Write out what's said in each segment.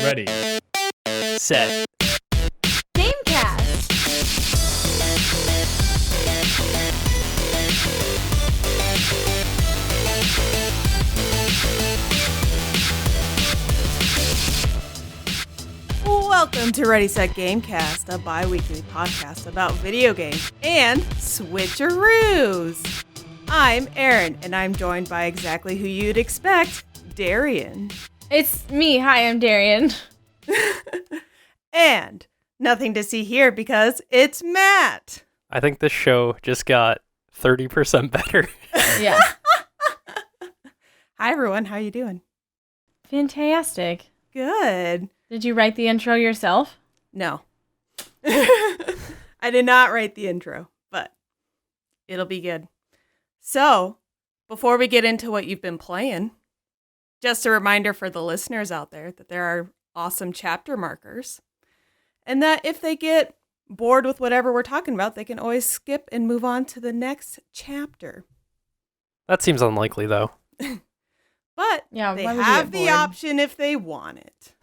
Ready. Set. Gamecast. Welcome to Ready Set Gamecast, a bi-weekly podcast about video games and switcheroos. I'm Erin, and I'm joined by exactly who you'd expect, Darian. It's me. Hi, I'm Darian. And nothing to see here because it's Matt. I think this show just got 30% better. Yeah. Hi, everyone. How you doing? Fantastic. Good. Did you write the intro yourself? No. I did not write the intro, but it'll be good. So, before we get into what you've been playing, just a reminder for the listeners out there that there are awesome chapter markers, and that if they get bored with whatever we're talking about, they can always skip and move on to the next chapter. That seems unlikely, though. But Yeah, they why would you have get the bored? option if they want it.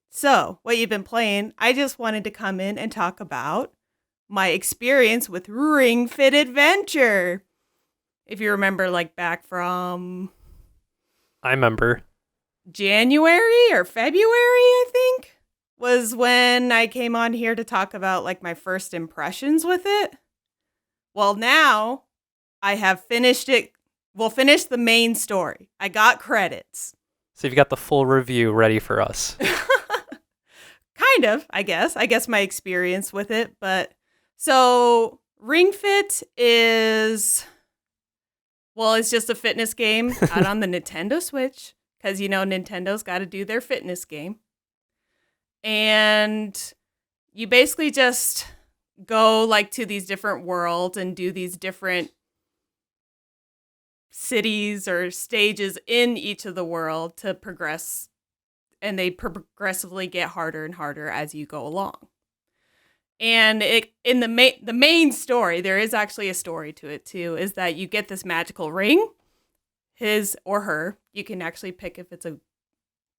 So, what you've been playing, I just wanted to come in and talk about my experience with Ring Fit Adventure. If you remember, like, back from I remember. January or February, I think, was when I came on here to talk about, like, my first impressions with it. Well, now I have finished it. We'll finish the main story. I got credits. So you've got the full review ready for us. Kind of, I guess. I guess my experience with it. But so Ring Fit is, well, it's just a fitness game out on the Nintendo Switch. Because, you know, Nintendo's got to do their fitness game. And you basically just go like to these different worlds and do these different cities or stages in each of the world to progress, and they progressively get harder and harder as you go along. And it in the main story, there is actually a story to it too, is that you get this magical ring, his or her. You can actually pick if it's a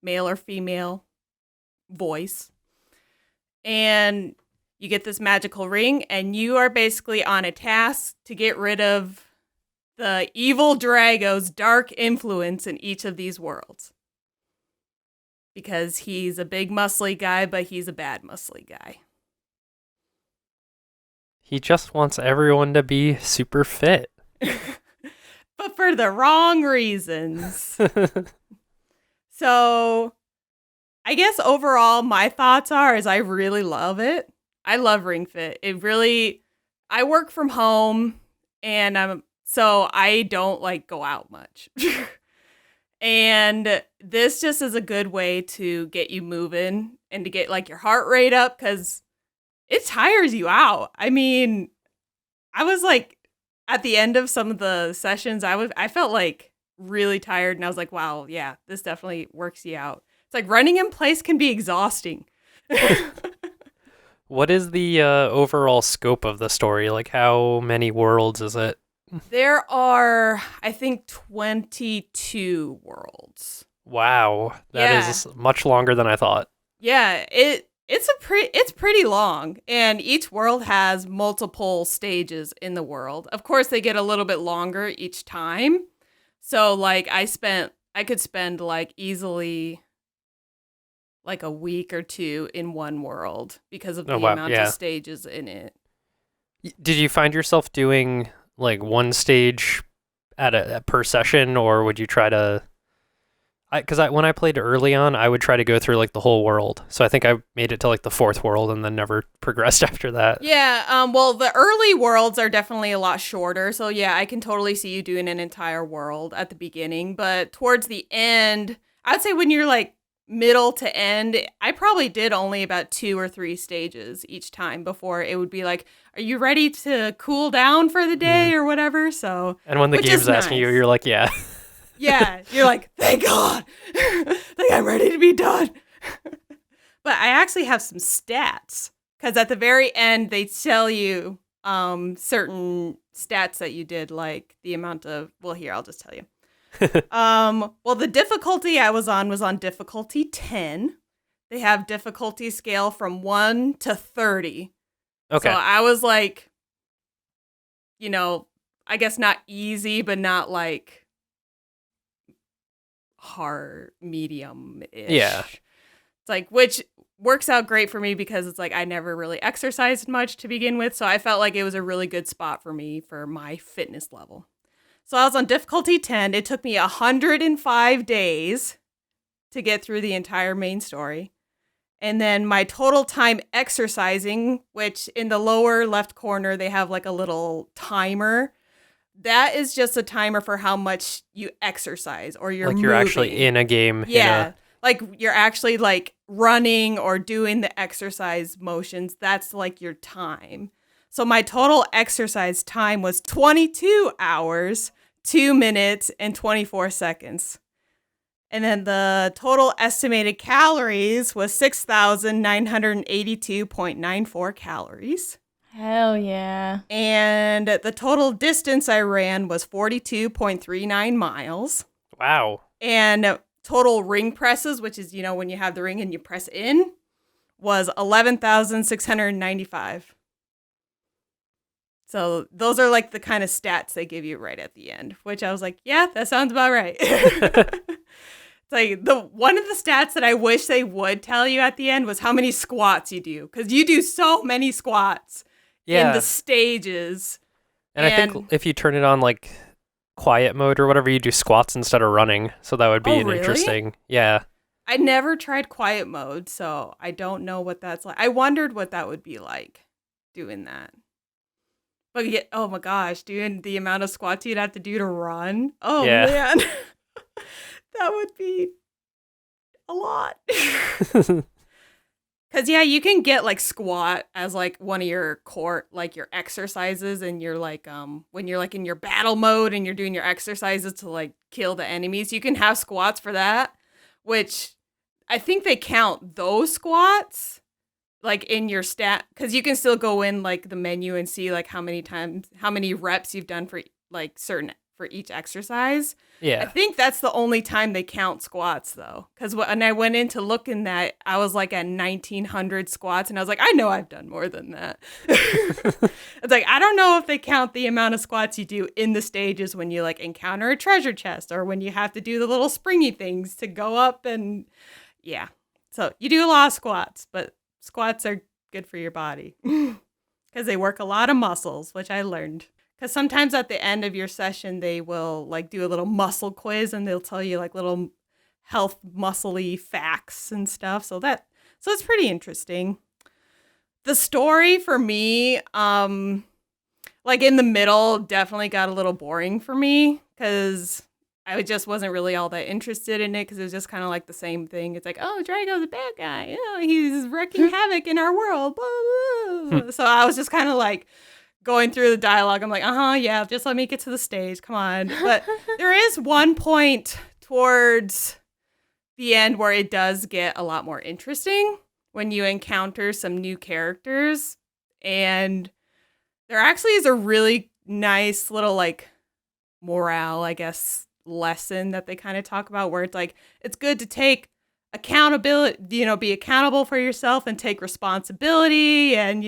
male or female voice. And you get this magical ring, and you are basically on a task to get rid of the evil Drago's dark influence in each of these worlds. Because he's a big muscly guy, but he's a bad muscly guy. He just wants everyone to be super fit. But for the wrong reasons. So, I guess overall my thoughts is I really love it. I love Ring Fit. I work from home, and so I don't like go out much. And this just is a good way to get you moving and to get like your heart rate up, because it tires you out. I mean, I was like at the end of some of the sessions, I felt like really tired, and I was like, wow, yeah, this definitely works you out. It's like running in place can be exhausting. What is the overall scope of the story? Like, how many worlds is it? There are, I think, 22 worlds. Wow, that is much longer than I thought. Yeah, it's pretty long, and each world has multiple stages in the world. Of course, they get a little bit longer each time. So, like, I could spend like easily like a week or two in one world because of the amount of stages in it. Did you find yourself doing like one stage at per session, or would you try to? Because when I played early on, I would try to go through like the whole world. So I think I made it to like the fourth world and then never progressed after that. Yeah. Well, the early worlds are definitely a lot shorter. So yeah, I can totally see you doing an entire world at the beginning. But towards the end, I'd say when you're like middle to end, I probably did only about 2 or 3 stages each time before it would be like, are you ready to cool down for the day or whatever? So, and when the game's asking you, you're like, yeah. Yeah, you're like, thank God. Think I'm ready to be done. But I actually have some stats, because at the very end, they tell you certain stats that you did, like the amount of, well, here, I'll just tell you. Well, the difficulty I was on difficulty 10. they have difficulty scale from 1 to 30. Okay. So I was like, I guess not easy, but not like hard, medium-ish. Yeah. It's like, which works out great for me because it's like I never really exercised much to begin with. So I felt like it was a really good spot for me for my fitness level. So I was on difficulty 10. It took me 105 days to get through the entire main story. And then my total time exercising, which in the lower left corner, they have like a little timer. That is just a timer for how much you exercise or you're like you're moving. actually in a game. Yeah. Like you're actually like running or doing the exercise motions. That's like your time. So my total exercise time was 22 hours, 2 minutes, and 24 seconds. And then the total estimated calories was 6,982.94 calories. Hell yeah. And the total distance I ran was 42.39 miles. Wow. And total ring presses, which is, when you have the ring and you press in, was 11,695. So those are like the kind of stats they give you right at the end, which I was like, yeah, that sounds about right. It's like one of the stats that I wish they would tell you at the end was how many squats you do, because you do so many squats in the stages. And I think if you turn it on like quiet mode or whatever, you do squats instead of running. So that would be interesting. Yeah. I never tried quiet mode, so I don't know what that's like. I wondered what that would be like doing that. But yeah, oh my gosh, dude, the amount of squats you'd have to do to run. Oh man. That would be a lot. Because, yeah, you can get, like, squat as, like, one of your core, like, your exercises. And you're, like, when you're, like, in your battle mode and you're doing your exercises to, like, kill the enemies, you can have squats for that. Which I think they count those squats, like, in your stat. Because you can still go in, like, the menu and see, like, how many reps you've done for, like, for each exercise. Yeah. I think that's the only time they count squats, though. Because when I went in to look in that, I was like at 1,900 squats, and I was like, I know I've done more than that. It's like, I don't know if they count the amount of squats you do in the stages when you like encounter a treasure chest or when you have to do the little springy things to go up and yeah. So you do a lot of squats, but squats are good for your body because they work a lot of muscles, which I learned. Because sometimes at the end of your session, they will like do a little muscle quiz and they'll tell you like little health muscle-y facts and stuff. So it's pretty interesting. The story for me, like in the middle, definitely got a little boring for me because I just wasn't really all that interested in it because it was just kind of like the same thing. It's like, oh, Drago's a bad guy. Oh, he's wreaking havoc in our world. Blah, blah, blah. So I was just kind of like going through the dialogue. I'm like, yeah, just let me get to the stage. Come on. But there is one point towards the end where it does get a lot more interesting when you encounter some new characters. And there actually is a really nice little like morale, I guess, lesson that they kind of talk about where it's like, it's good to take accountability, be accountable for yourself and take responsibility and,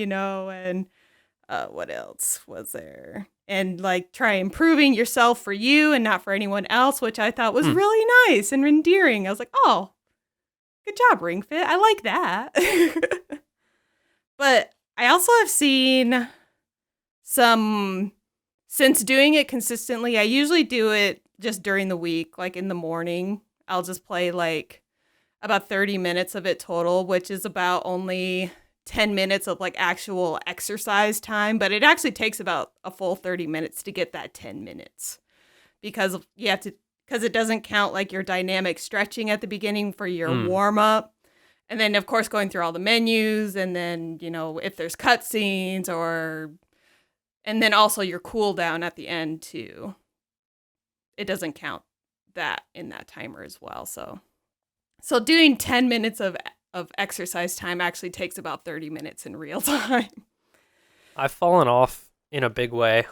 what else was there? And like try improving yourself for you and not for anyone else, which I thought was really nice and endearing. I was like, oh, good job, Ring Fit. I like that. But I also have seen since doing it consistently, I usually do it just during the week, like in the morning. I'll just play like about 30 minutes of it total, which is about only 10 minutes of like actual exercise time, but it actually takes about a full 30 minutes to get that 10 minutes because it doesn't count like your dynamic stretching at the beginning for your warm up. And then of course going through all the menus and then, if there's cutscenes and then also your cooldown at the end too. It doesn't count that in that timer as well. So doing 10 minutes of exercise time actually takes about 30 minutes in real time. I've fallen off in a big way.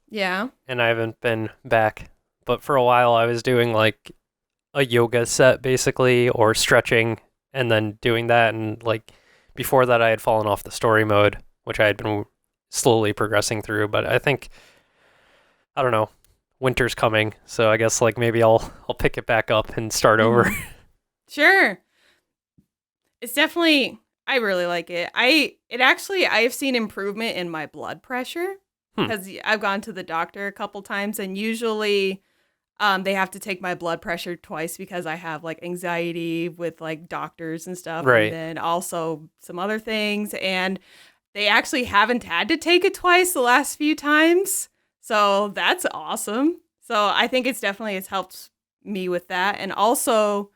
Yeah. And I haven't been back. But for a while I was doing like a yoga set basically or stretching and then doing that, and like before that I had fallen off the story mode, which I had been slowly progressing through, but I think I don't know, winter's coming, so I guess like maybe I'll pick it back up and start over. Sure. It's definitely, I really like it. I've seen improvement in my blood pressure because I've gone to the doctor a couple times, and usually they have to take my blood pressure twice because I have like anxiety with like doctors and stuff. Right. And then also some other things. And they actually haven't had to take it twice the last few times. So that's awesome. So I think it's helped me with that. And also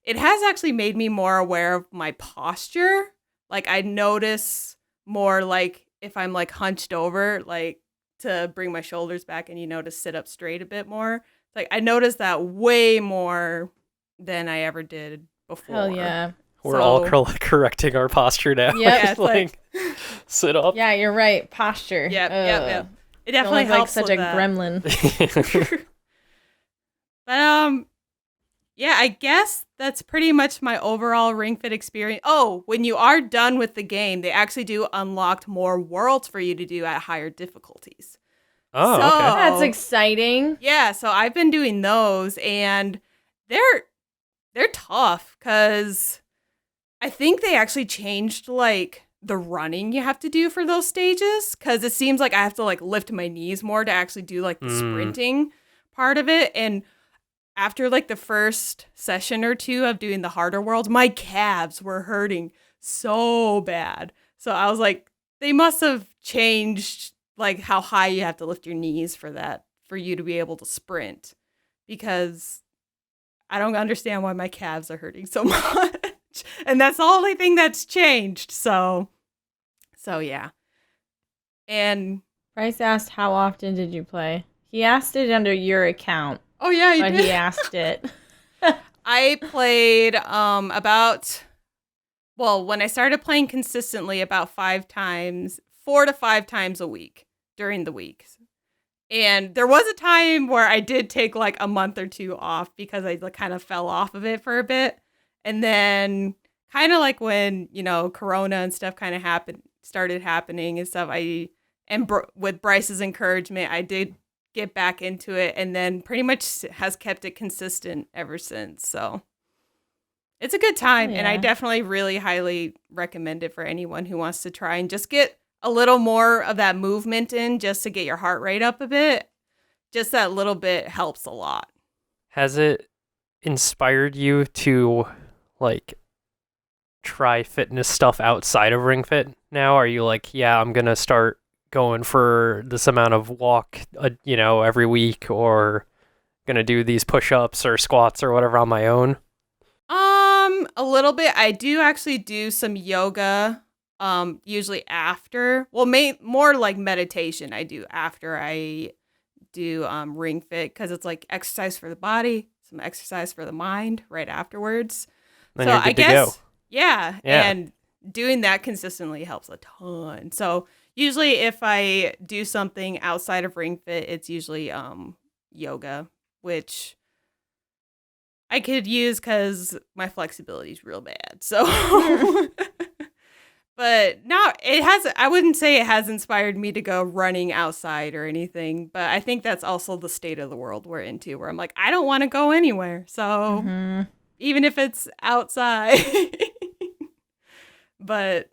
it has actually made me more aware of my posture. Like I notice more like if I'm like hunched over, like to bring my shoulders back and, to sit up straight a bit more. Like I noticed that way more than I ever did before. Hell yeah. We're all correcting our posture now. Yep. Yeah, it's like sit up. Yeah, you're right. Posture. Yep. It definitely Don't look helps like such a with that. gremlin. But yeah, I guess that's pretty much my overall Ring Fit experience. Oh, when you are done with the game, they actually do unlock more worlds for you to do at higher difficulties. Oh, So- okay. That's exciting. Yeah, so I've been doing those, and they're tough because I think they actually changed like the running you have to do for those stages, because it seems like I have to like lift my knees more to actually do like the sprinting part of it. And after like the first session or two of doing the harder worlds, my calves were hurting so bad. So I was like, they must have changed like how high you have to lift your knees for you to be able to sprint, because I don't understand why my calves are hurting so much. And that's the only thing that's changed. So yeah. And Bryce asked, how often did you play? He asked it under your account, oh yeah, you but did. he asked it. I played when I started playing consistently, about 4 to 5 times a week during the week. And there was a time where I did take like a month or two off because I like, kind of fell off of it for a bit. And then kind of like when, Corona and stuff kind of started happening and stuff, with Bryce's encouragement, I did get back into it, and then pretty much has kept it consistent ever since. So it's a good time. And I Yeah. definitely really highly recommend it for anyone who wants to try and just get a little more of that movement in, just to get your heart rate up a bit. Just that little bit helps a lot. Has it inspired you to like try fitness stuff outside of Ring Fit now? Are you like, yeah, I'm gonna start going for this amount of walk, every week, or gonna do these push-ups or squats or whatever on my own? A little bit. I do actually do some yoga. Usually after. Well, more like meditation. I do after I do Ring Fit, because it's like exercise for the body, some exercise for the mind right afterwards. Then so you're good I to guess, go. yeah, Yeah. and doing that consistently helps a ton. So usually if I do something outside of Ring Fit, it's usually yoga, which I could use because my flexibility is real bad. So, but I wouldn't say it has inspired me to go running outside or anything, but I think that's also the state of the world we're into, where I'm like, I don't want to go anywhere. So Mhm. even if it's outside, but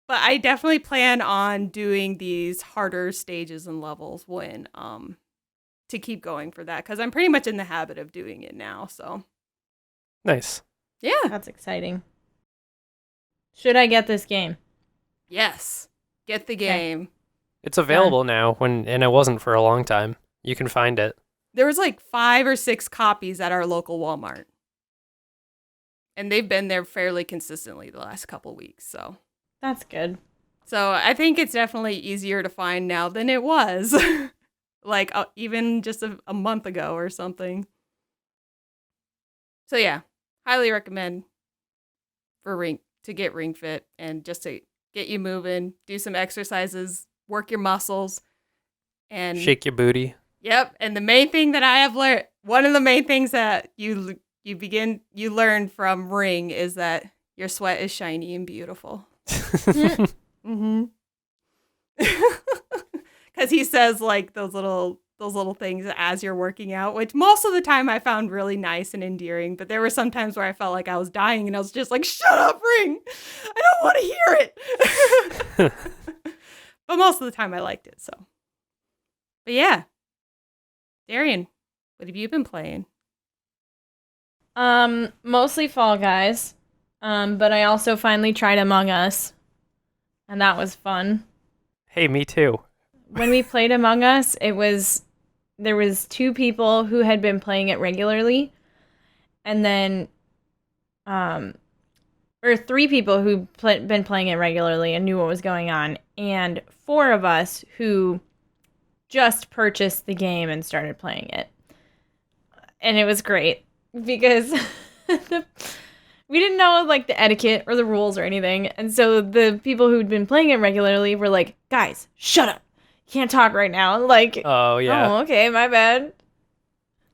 I definitely plan on doing these harder stages and levels when, to keep going for that, because I'm pretty much in the habit of doing it now. So Nice. yeah, That's exciting. Should I get this game? yes, get the game. It's available now, and it wasn't for a long time. You can find it. There was like 5 or 6 copies at our local Walmart, and they've been there fairly consistently the last couple weeks. So That's good. I think it's definitely easier to find now than it was. Like even just a month ago or something. So yeah, highly recommend to get Ring Fit, and just to get you moving, do some exercises, work your muscles, and Shake your booty. Yep, and the main thing that I have learned, one of the main things that you you learn from Ring is that your sweat is shiny and beautiful. Mm-hmm. Because he says like those little things as you're working out, which most of the time I found really nice and endearing. But there were some times where I felt like I was dying and I was just like, shut up, Ring! I don't want to hear it. But most of the time I liked it. So, but yeah, Darian, what have you been playing? Mostly Fall Guys. But I also finally tried Among Us, and that was fun. Hey, me too. When we played Among Us, there was 2 people who had been playing it regularly, and then, or 3 people who been playing it regularly and knew what was going on, and 4 of us who just purchased the game and started playing it. And it was great because we didn't know like the etiquette or the rules or anything, and so the people who'd been playing it regularly were like, "Guys, shut up! Can't talk right now." Like, Oh yeah. oh, okay, my bad.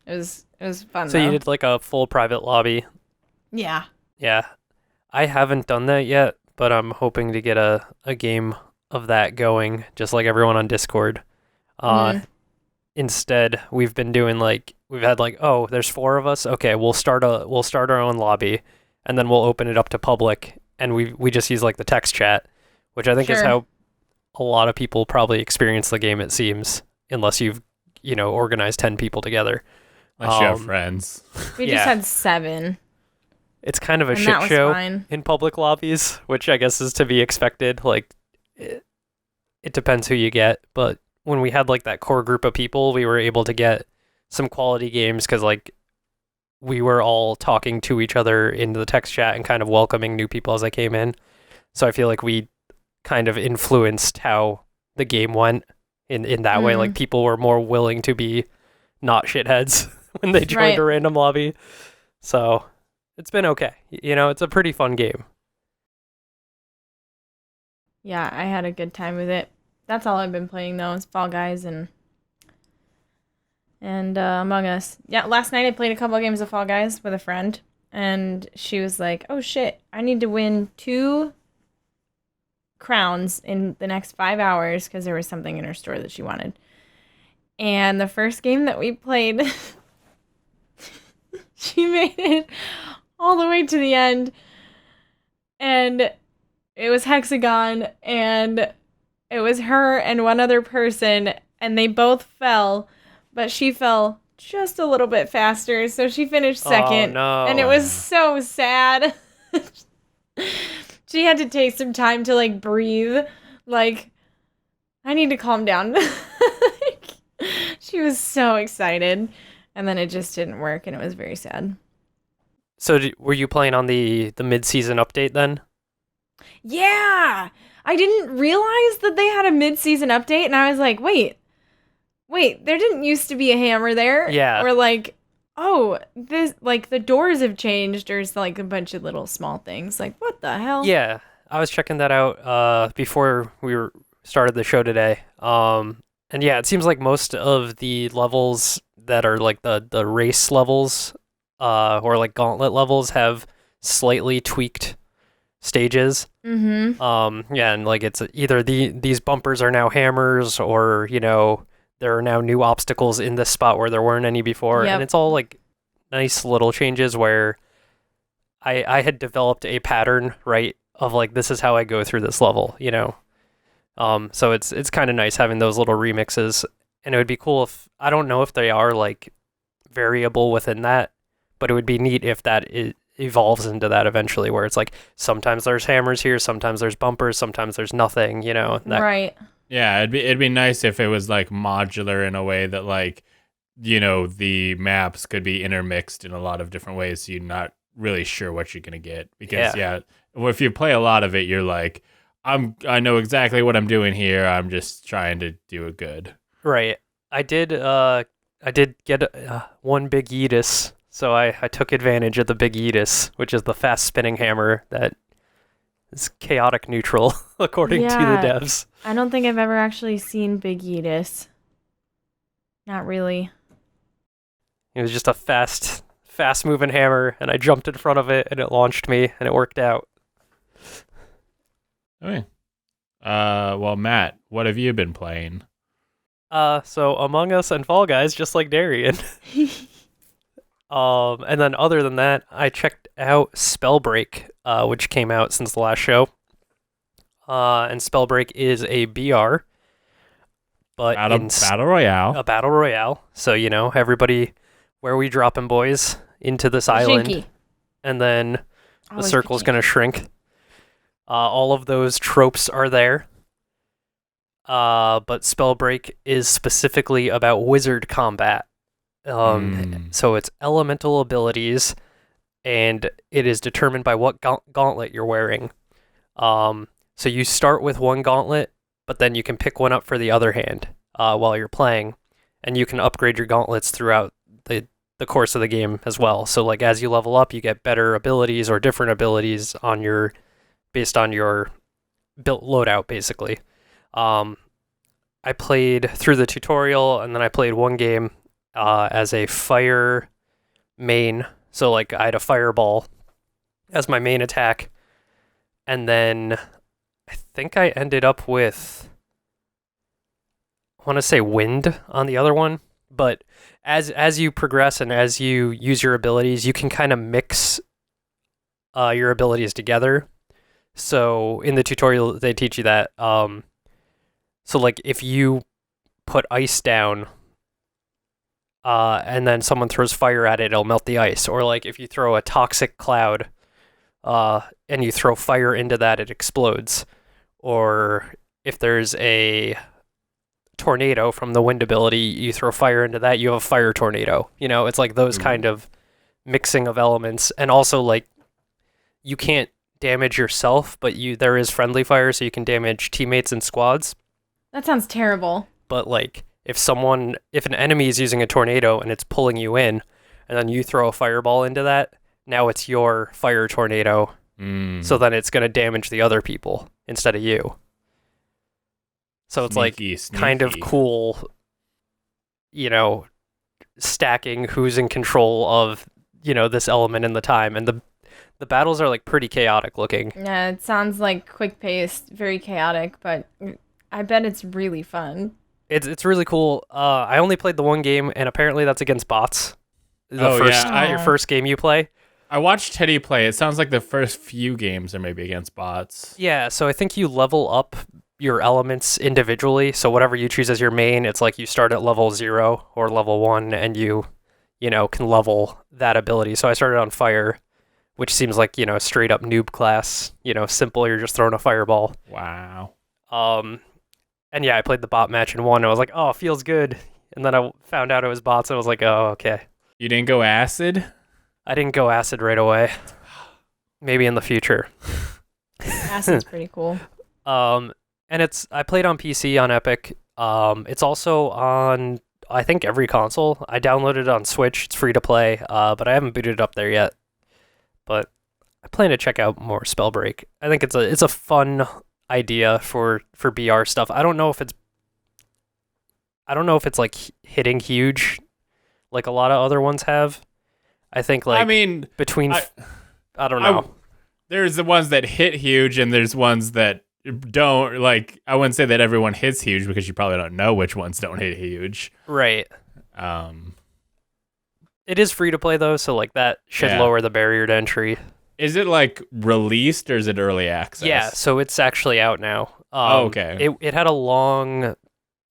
It was fun. So though. you did like a full private lobby. Yeah. Yeah. I haven't done that yet, but I'm hoping to get a game of that going, just like everyone on Discord. Instead, we've been doing like we've had like, oh, there's 4 of us. Okay, we'll start our own lobby, and then we'll open it up to public, and we just use like the text chat, which I think is Sure. how a lot of people probably experience the game. It seems, unless you've organized 10 people together. Unless you have friends. We Yeah. just had 7. It's kind of a And shit that was show fine. in public lobbies, which I guess is to be expected. Like, it depends who you get, but when we had like that core group of people, we were able to get some quality games because like we were all talking to each other in the text chat and kind of welcoming new people as they came in. So I feel like we kind of influenced how the game went in that way. Like people were more willing to be not shitheads when they joined Right. a random lobby. So it's been okay. It's a pretty fun game. Yeah, I had a good time with it. That's all I've been playing though, is Fall Guys and Among Us. Yeah, last night I played a couple of games of Fall Guys with a friend, and she was like, "Oh shit, I need to win 2 crowns in the next 5 hours," because there was something in her store that she wanted. And the first game that we played, she made it all the way to the end, and it was Hexagon, and it was her and one other person, and they both fell, but she fell just a little bit faster, so she finished second. Oh, no. And it was so sad. She had to take some time to like breathe. Like, I need to calm down. She was so excited, and then it just didn't work, and it was very sad. So were you playing on the mid-season update then? Yeah, I didn't realize that they had a mid-season update, and I was like, wait, there didn't used to be a hammer there. Yeah. Or like, oh, this, like, the doors have changed, or it's like a bunch of little small things. Like, what the hell? Yeah, I was checking that out before we started the show today. And yeah, it seems like most of the levels that are like the race levels or like gauntlet levels have slightly tweaked stages. Mm-hmm. Yeah, and like it's either these bumpers are now hammers, or there are now new obstacles in this spot where there weren't any before. Yep. And it's all like nice little changes where I had developed a pattern, right, of like this is how I go through this level, so it's kind of nice having those little remixes. And it would be cool if, I don't know if they are like variable within that, but it would be neat if that evolves into that eventually, where it's like sometimes there's hammers here, sometimes there's bumpers, sometimes there's nothing, that, Right. Yeah, it'd be nice if it was like modular in a way that like, the maps could be intermixed in a lot of different ways, so you're not really sure what you're gonna get. Because if you play a lot of it, you're like, I know exactly what I'm doing here. I'm just trying to do it good. Right. I did get one big Yeetus, so I took advantage of the big Yeetus, which is the fast spinning hammer that is chaotic neutral according to the Yeah. devs. I don't think I've ever actually seen Big Yeetus. Not really. It was just a fast fast moving hammer, and I jumped in front of it, and it launched me, and it worked out. Okay. Well, Matt, what have you been playing? So Among Us and Fall Guys, just like Darian. And then other than that, I checked out Spellbreak, which came out since the last show. And Spellbreak is a BR, but Battle Royale. A battle royale. So, everybody, where are we dropping, boys? Into this island. Jinky. And then the Always circle's Jinky. going to shrink. All of those tropes are there. But Spellbreak is specifically about wizard combat. So it's elemental abilities, and it is determined by what gauntlet you're wearing. So you start with one gauntlet, but then you can pick one up for the other hand while you're playing, and you can upgrade your gauntlets throughout the course of the game as well. So like as you level up, you get better abilities or different abilities based on your built loadout, basically. I played through the tutorial, and then I played one game as a fire main. So like I had a fireball as my main attack, and then I think I ended up with, I want to say wind on the other one. But as you progress and as you use your abilities, you can kind of mix your abilities together. So in the tutorial, they teach you that. So like if you put ice down, and then someone throws fire at it, it'll melt the ice. Or like if you throw a toxic cloud, and you throw fire into that, it explodes. Or if there's a tornado from the wind ability, you throw fire into that, you have a fire tornado. It's like those kind of mixing of elements. And also like you can't damage yourself, but there is friendly fire, so you can damage teammates and squads. That sounds terrible. But like if an enemy is using a tornado and it's pulling you in, and then you throw a fireball into that, now it's your fire tornado. So then it's going to damage the other people instead of you. So it's Sneaky. kind of cool, stacking who's in control of, this element in the time. And the battles are like pretty chaotic looking. Yeah, it sounds like quick paced, very chaotic, but I bet it's really fun. It's really cool. I only played the one game, and apparently that's against bots. Your first game you play. I watched Teddy play. It sounds like the first few games are maybe against bots. Yeah, so I think you level up your elements individually. So whatever you choose as your main, it's like you start at level 0 or level 1, and you can level that ability. So I started on fire, which seems like, straight up noob class, simple. You're just throwing a fireball. Wow. And yeah, I played the bot match and won. And I was like, oh, feels good. And then I found out it was bots, and I was like, oh, okay. You didn't go acid? I didn't go acid right away. Maybe in the future. Acid's pretty cool. And I played on PC on Epic. It's also on, I think, every console. I downloaded it on Switch. It's free to play, but I haven't booted it up there yet. But I plan to check out more Spellbreak. I think it's a fun idea for BR stuff. I don't know if it's like hitting huge like a lot of other ones have. I think like I don't know. There's the ones that hit huge, and there's ones that don't. Like, I wouldn't say that everyone hits huge, because you probably don't know which ones don't hit huge. Right. It is free to play though, so like that should lower the barrier to entry. Is it like released, or is it early access? Yeah, so it's actually out now. Okay. It had a long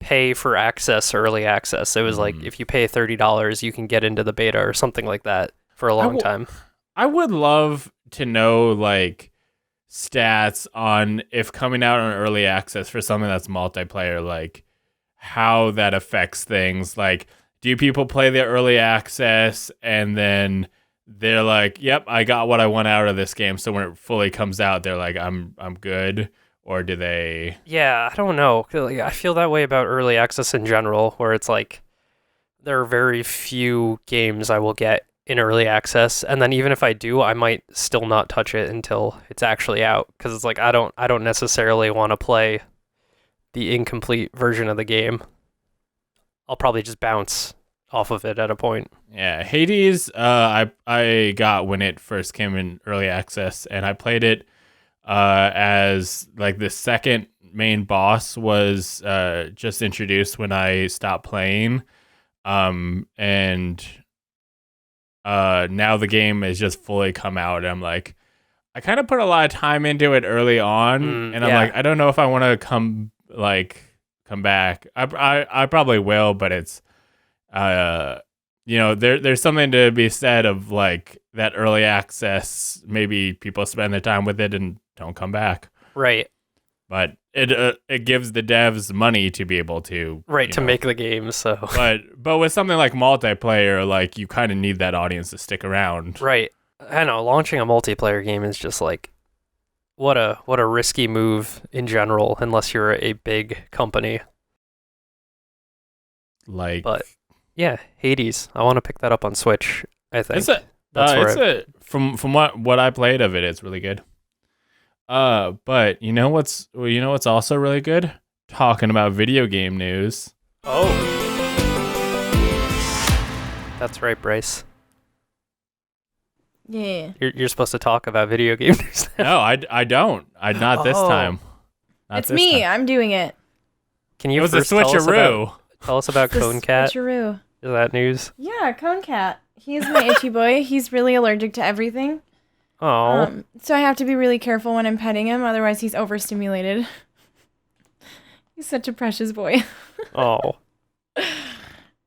pay for access, early access. It was like if you pay $30, you can get into the beta or something like that for a long time. I would love to know like stats on if coming out on early access for something that's multiplayer, like how that affects things. Like, do people play the early access and then they're like, yep, I got what I want out of this game, so when it fully comes out, they're like, I'm good? Or do they... Yeah, I don't know. I feel that way about early access in general, where it's like there are very few games I will get in early access, and then even if I do, I might still not touch it until it's actually out, because it's like I don't necessarily want to play the incomplete version of the game. I'll probably just bounce off of it at a point. Yeah, Hades, I got when it first came in early access, and I played it as like the second main boss was just introduced when I stopped playing, and now the game has just fully come out. And I'm like, I kind of put a lot of time into it early on, and I'm yeah. like, I don't know if I want to come back. I probably will, but it's there's something to be said of like that early access. Maybe people spend their time with it and don't come back. Right. But it gives the devs money to be able to make the game. So, but with something like multiplayer, like you kind of need that audience to stick around. Right. I know launching a multiplayer game is just like what a risky move in general, unless you're a big company. But yeah, Hades. I want to pick that up on Switch. I think from what I played of it, it's really good. But you know what's also really good? Talking about video game news. Oh, that's right, Bryce. Yeah. You're supposed to talk about video game news. No, I don't. Not this time. It's me. Time. I'm doing it. Can you it was a switcheroo. Tell us about Cone Cat. Switcheroo. Is that news? Yeah, Cone Cat. He's my itchy boy. He's really allergic to everything. Oh. So I have to be really careful when I'm petting him, otherwise he's overstimulated. He's such a precious boy. Oh.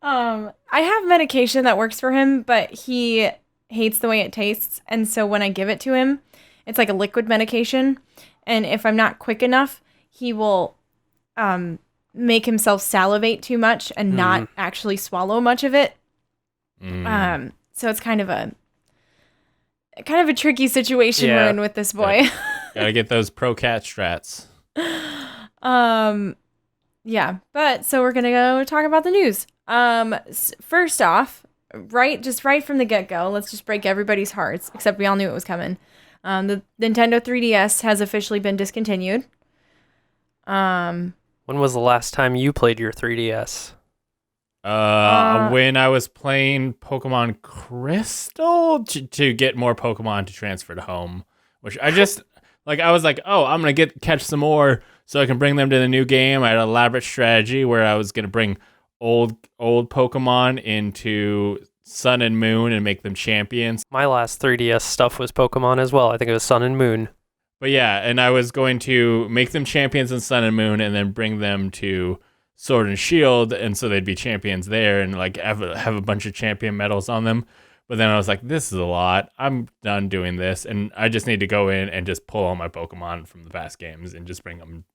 I have medication that works for him, but he hates the way it tastes, and so when I give it to him, it's like a liquid medication, and if I'm not quick enough, he will make himself salivate too much and not actually swallow much of it. So it's kind of a tricky situation we're in with this boy. Gotta get those pro cat strats. Yeah, but so we're gonna go talk about the news. First off, right from the get-go, let's just break everybody's hearts, except we all knew it was coming. The Nintendo 3DS has officially been discontinued. When was the last time you played your 3DS? When I was playing Pokemon Crystal to get more Pokemon to transfer to home, which I just I was like, oh, I'm gonna catch some more so I can bring them to the new game. I had an elaborate strategy where I was gonna bring old Pokemon into Sun and Moon and make them champions. My last 3DS stuff was Pokemon as well. I think it was Sun and Moon. But yeah, and I was going to make them champions in Sun and Moon and then bring them to Sword and Shield, and so they'd be champions there and have a bunch of champion medals on them. But then I was like, this is a lot. I'm done doing this, and I just need to go in and just pull all my Pokemon from the past games and just bring them.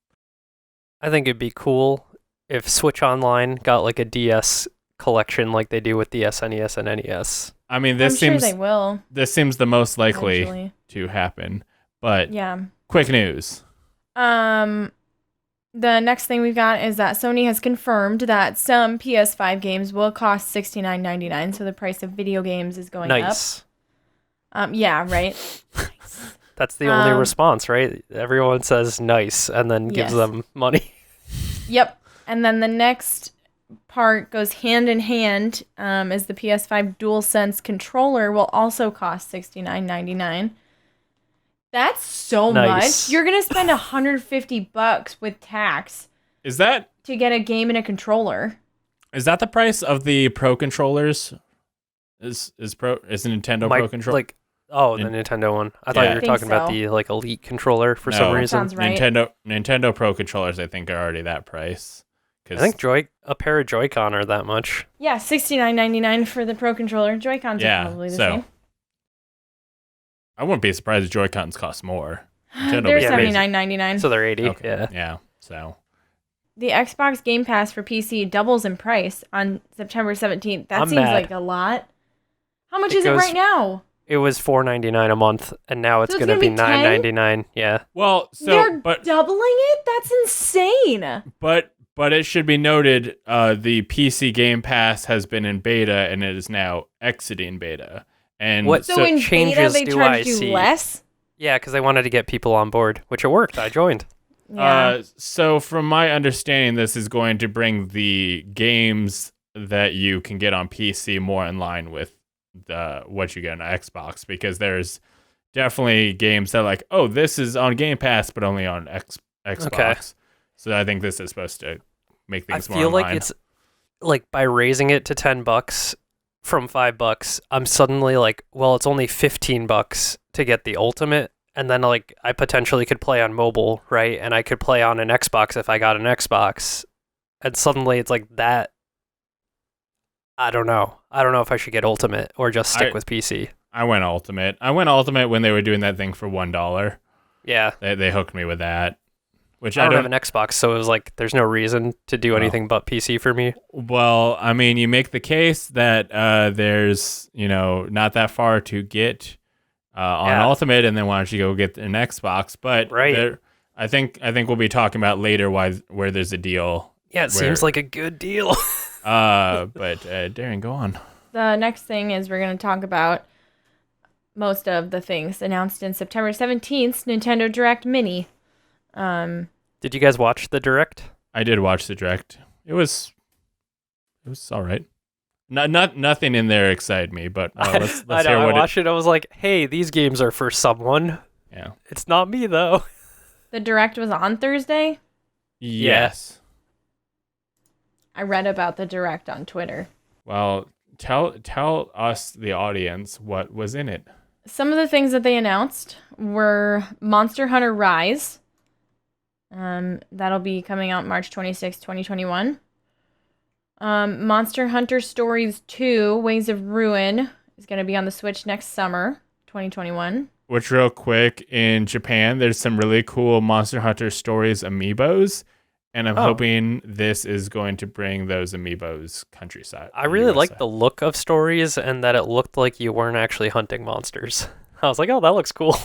I think it'd be cool if Switch Online got like a DS collection like they do with the SNES and NES. I mean, I'm sure they will. This seems the most likely eventually to happen. But yeah. Quick news. The next thing we've got is that Sony has confirmed that some PS5 games will cost $69.99, so the price of video games is going up. Yeah, right. Nice. That's the only response, right? Everyone says nice and then gives them money. Yep. And then the next part goes hand in hand, is the PS5 DualSense controller will also cost $69.99. That's so much. You're going to spend $150 with tax. Is that to get a game and a controller? Is that the price of the Pro controllers? Is Nintendo Pro controller? The Nintendo one. I thought you were talking about the Elite controller for some reason. Sounds right. Nintendo Pro controllers, I think, are already that price. I think a pair of Joy-Con are that much. Yeah, $69.99 for the Pro controller. Joy-Cons are probably the same. I wouldn't be surprised if Joy-Cons cost more. They're $79.99. So they're $80. Okay. Yeah. So the Xbox Game Pass for PC doubles in price on September 17th. That seems like a lot. How much is it right now? It was $4.99 a month, and now it's going to be $9.99. Yeah. Well, they're doubling it? That's insane. But it should be noted, the PC Game Pass has been in beta, and it is now exiting beta. And so in changes beta, they charged you less? Yeah, because they wanted to get people on board, which it worked. I joined. Yeah. So from my understanding, this is going to bring the games that you can get on PC more in line with what you get on Xbox, because there's definitely games that like, oh, this is on Game Pass but only on Xbox. Okay. So I think this is supposed to make I things more feel in like line. it's like by raising it to $10 from $5, I'm suddenly like, well, it's only $15 to get the ultimate, and then like I potentially could play on mobile, right? And I could play on an Xbox if I got an Xbox, and suddenly it's like that. I don't know. I don't know if I should get ultimate or just stick with PC. I went ultimate. I went ultimate when they were doing that thing for $1. Yeah, They hooked me with that. Which I don't have an Xbox, so it was like there's no reason to do anything but PC for me. Well, I mean, you make the case that there's, not that far to get on Ultimate, and then why don't you go get an Xbox? But right. I think we'll be talking about later where there's a deal. Yeah, it seems like a good deal. But Darren, go on. The next thing is we're going to talk about most of the things announced in September 17th, Nintendo Direct Mini. Did you guys watch the Direct? I did watch the Direct. It was all right. Nothing in there excited me, but let's I know, hear what I watched it. I was like, hey, these games are for someone. Yeah. It's not me, though. The Direct was on Thursday? Yes. I read about the Direct on Twitter. Well, tell us, the audience, what was in it. Some of the things that they announced were Monster Hunter Rise. That'll be coming out March 26, 2021. Monster Hunter Stories 2, Ways of Ruin is going to be on the Switch next summer, 2021. Which, real quick, in Japan, there's some really cool Monster Hunter Stories amiibos, and I'm hoping this is going to bring those amiibos countryside. I really like the look of Stories and that it looked like you weren't actually hunting monsters. I was like, oh, that looks cool.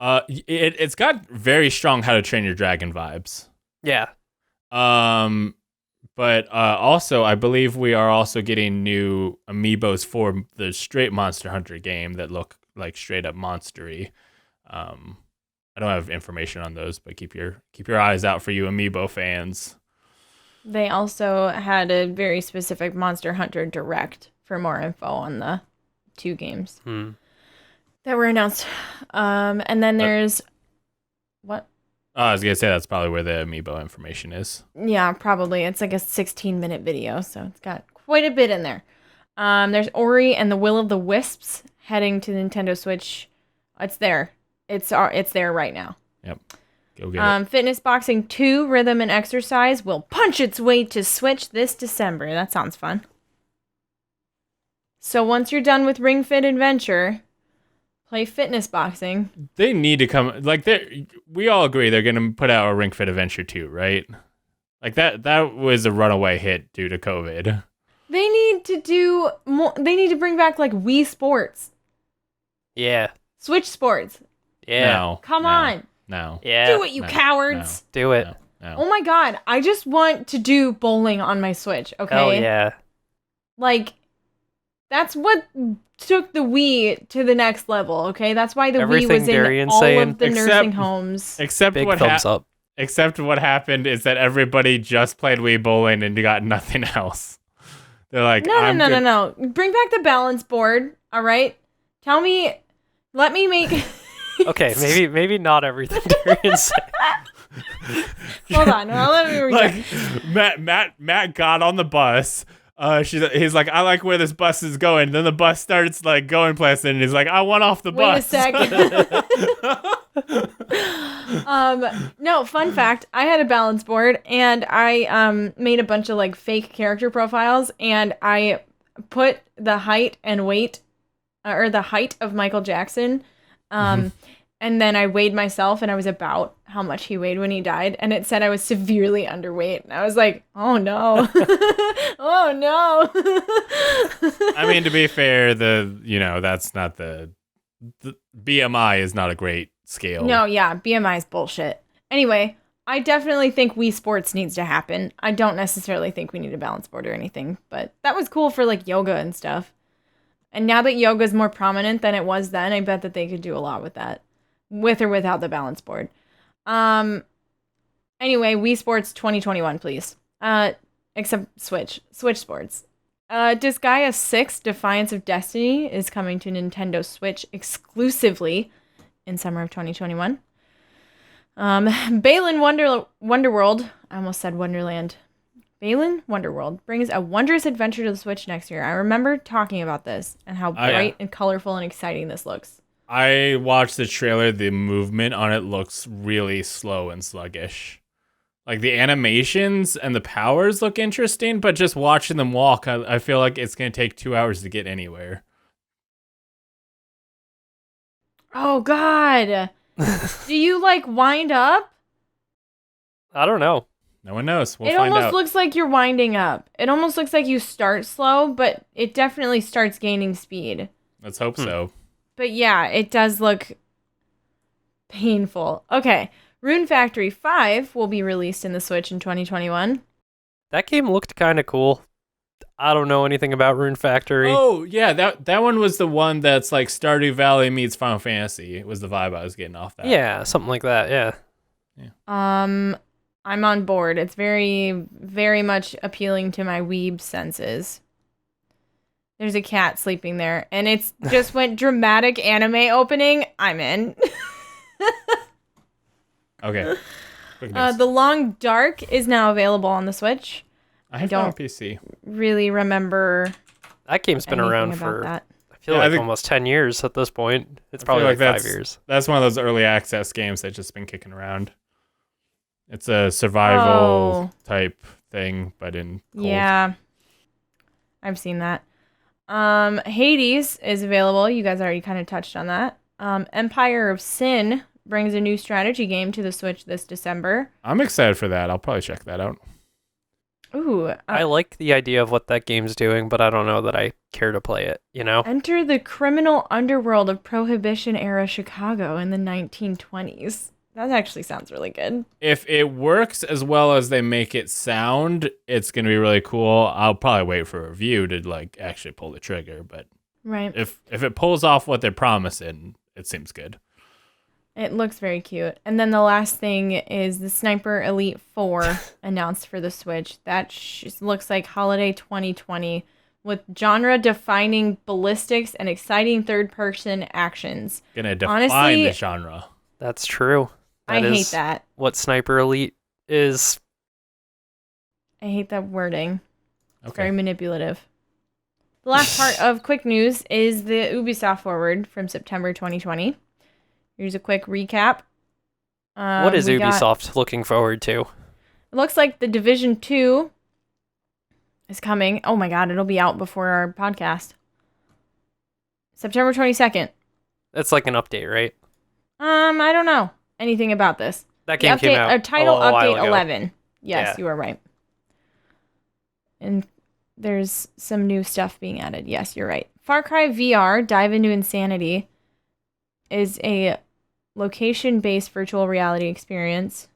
It's got very strong How to Train Your Dragon vibes. Yeah. But also, I believe we are also getting new amiibos for the straight Monster Hunter game that look like straight up monstery. I don't have information on those, but keep your eyes out for you amiibo fans. They also had a very specific Monster Hunter Direct for more info on the two games that were announced. And then there's what? Oh, I was gonna say that's probably where the amiibo information is. Yeah, probably. It's like a 16-minute video, so it's got quite a bit in there. There's Ori and the Will of the Wisps heading to Nintendo Switch. It's there. It's there right now. Yep. Go get it. Fitness Boxing 2, Rhythm and Exercise will punch its way to Switch this December. That sounds fun. So once you're done with Ring Fit Adventure, play Fitness Boxing. They need to come, we all agree they're going to put out a Ring Fit Adventure 2, right? Like that was a runaway hit due to COVID. They need to do more. They need to bring back like Wii Sports. Yeah. Switch Sports. Yeah. Come on. No. Yeah. Do it, you cowards. No. Do it. No. Oh my god. I just want to do bowling on my Switch, okay? Oh, yeah. Like, that's what took the Wii to the next level, okay? That's why the Wii was in Darian's all saying. of the nursing homes. Except Big what thumbs up. Except what happened is that everybody just played Wii Bowling and got nothing else. They're like, No. Bring back the balance board, all right? Let me make... Okay, maybe not everything Darian said. Hold on, let me read. Like Matt got on the bus. He's like, I like where this bus is going. Then the bus starts like going places, and he's like, I want off the bus. Wait a second. No, fun fact. I had a balance board, and I made a bunch of like fake character profiles, and I put the height and weight, or the height of Michael Jackson. And then I weighed myself, and I was about how much he weighed when he died, and it said I was severely underweight. And I was like, oh no. Oh no. I mean, to be fair, that's not the BMI is not a great scale. No, yeah, BMI is bullshit. Anyway, I definitely think Wii Sports needs to happen. I don't necessarily think we need a balance board or anything, but that was cool for like yoga and stuff. And now that yoga is more prominent than it was then, I bet that they could do a lot with that. With or without the balance board. Anyway, Wii Sports 2021, please. Except Switch Sports. Disgaea 6 Defiance of Destiny is coming to Nintendo Switch exclusively in summer of 2021. Balin Wonderworld, I almost said Wonderland. Balin Wonderworld brings a wondrous adventure to the Switch next year. I remember talking about this and how bright and colorful and exciting this looks. I watched the trailer. The movement on it looks really slow and sluggish. Like the animations and the powers look interesting, but just watching them walk, I feel like it's going to take 2 hours to get anywhere. Oh, God. Do you, wind up? I don't know. No one knows. We'll it find almost out. Looks like you're winding up. It almost looks like you start slow, but it definitely starts gaining speed. Let's hope so. But yeah, it does look painful. Okay. Rune Factory 5 will be released in the Switch in 2021. That game looked kind of cool. I don't know anything about Rune Factory. Oh, yeah, that one was the one that's like Stardew Valley meets Final Fantasy. It was the vibe I was getting off that. Yeah, something like that, yeah. I'm on board. It's very, very much appealing to my weeb senses. There's a cat sleeping there, and it's just went dramatic anime opening. I'm in. Okay. Quick news. The Long Dark is now available on the Switch. I have it on PC. Really remember That game's been around anything for, about that. I feel Yeah, I like think- almost 10 years at this point. It's I probably feel like like 5 years. That's one of those early access games that's just been kicking around. It's a survival type thing, but in cold. Yeah. I've seen that. Hades is available. You guys already kind of touched on that. Empire of Sin brings a new strategy game to the Switch this December. I'm excited for that. I'll probably check that out. Ooh. I like the idea of what that game's doing, but I don't know that I care to play it, you know? Enter the criminal underworld of Prohibition-era Chicago in the 1920s. That actually sounds really good. If it works as well as they make it sound, it's going to be really cool. I'll probably wait for a review to actually pull the trigger, but Right. if it pulls off what they're promising, it seems good. It looks very cute. And then the last thing is the Sniper Elite 4 announced for the Switch. That looks like holiday 2020 with genre-defining ballistics and exciting third-person actions. Gonna define Honestly, the genre. That's true. I That hate is that. what Sniper Elite is. I hate that wording. It's Okay. very manipulative. The last part of quick news is the Ubisoft Forward from September 2020. Here's a quick recap. What is we got- Ubisoft looking forward to? It looks like the Division 2 is coming. Oh my god, it'll be out before our podcast. September 22nd. That's like an update, right? I don't know anything about this. That The game came update, out title a while update ago. 11. Yes, Yeah. you are right. And there's some new stuff being added. Yes, you're right. Far Cry VR, Dive into Insanity, is a location-based virtual reality experience.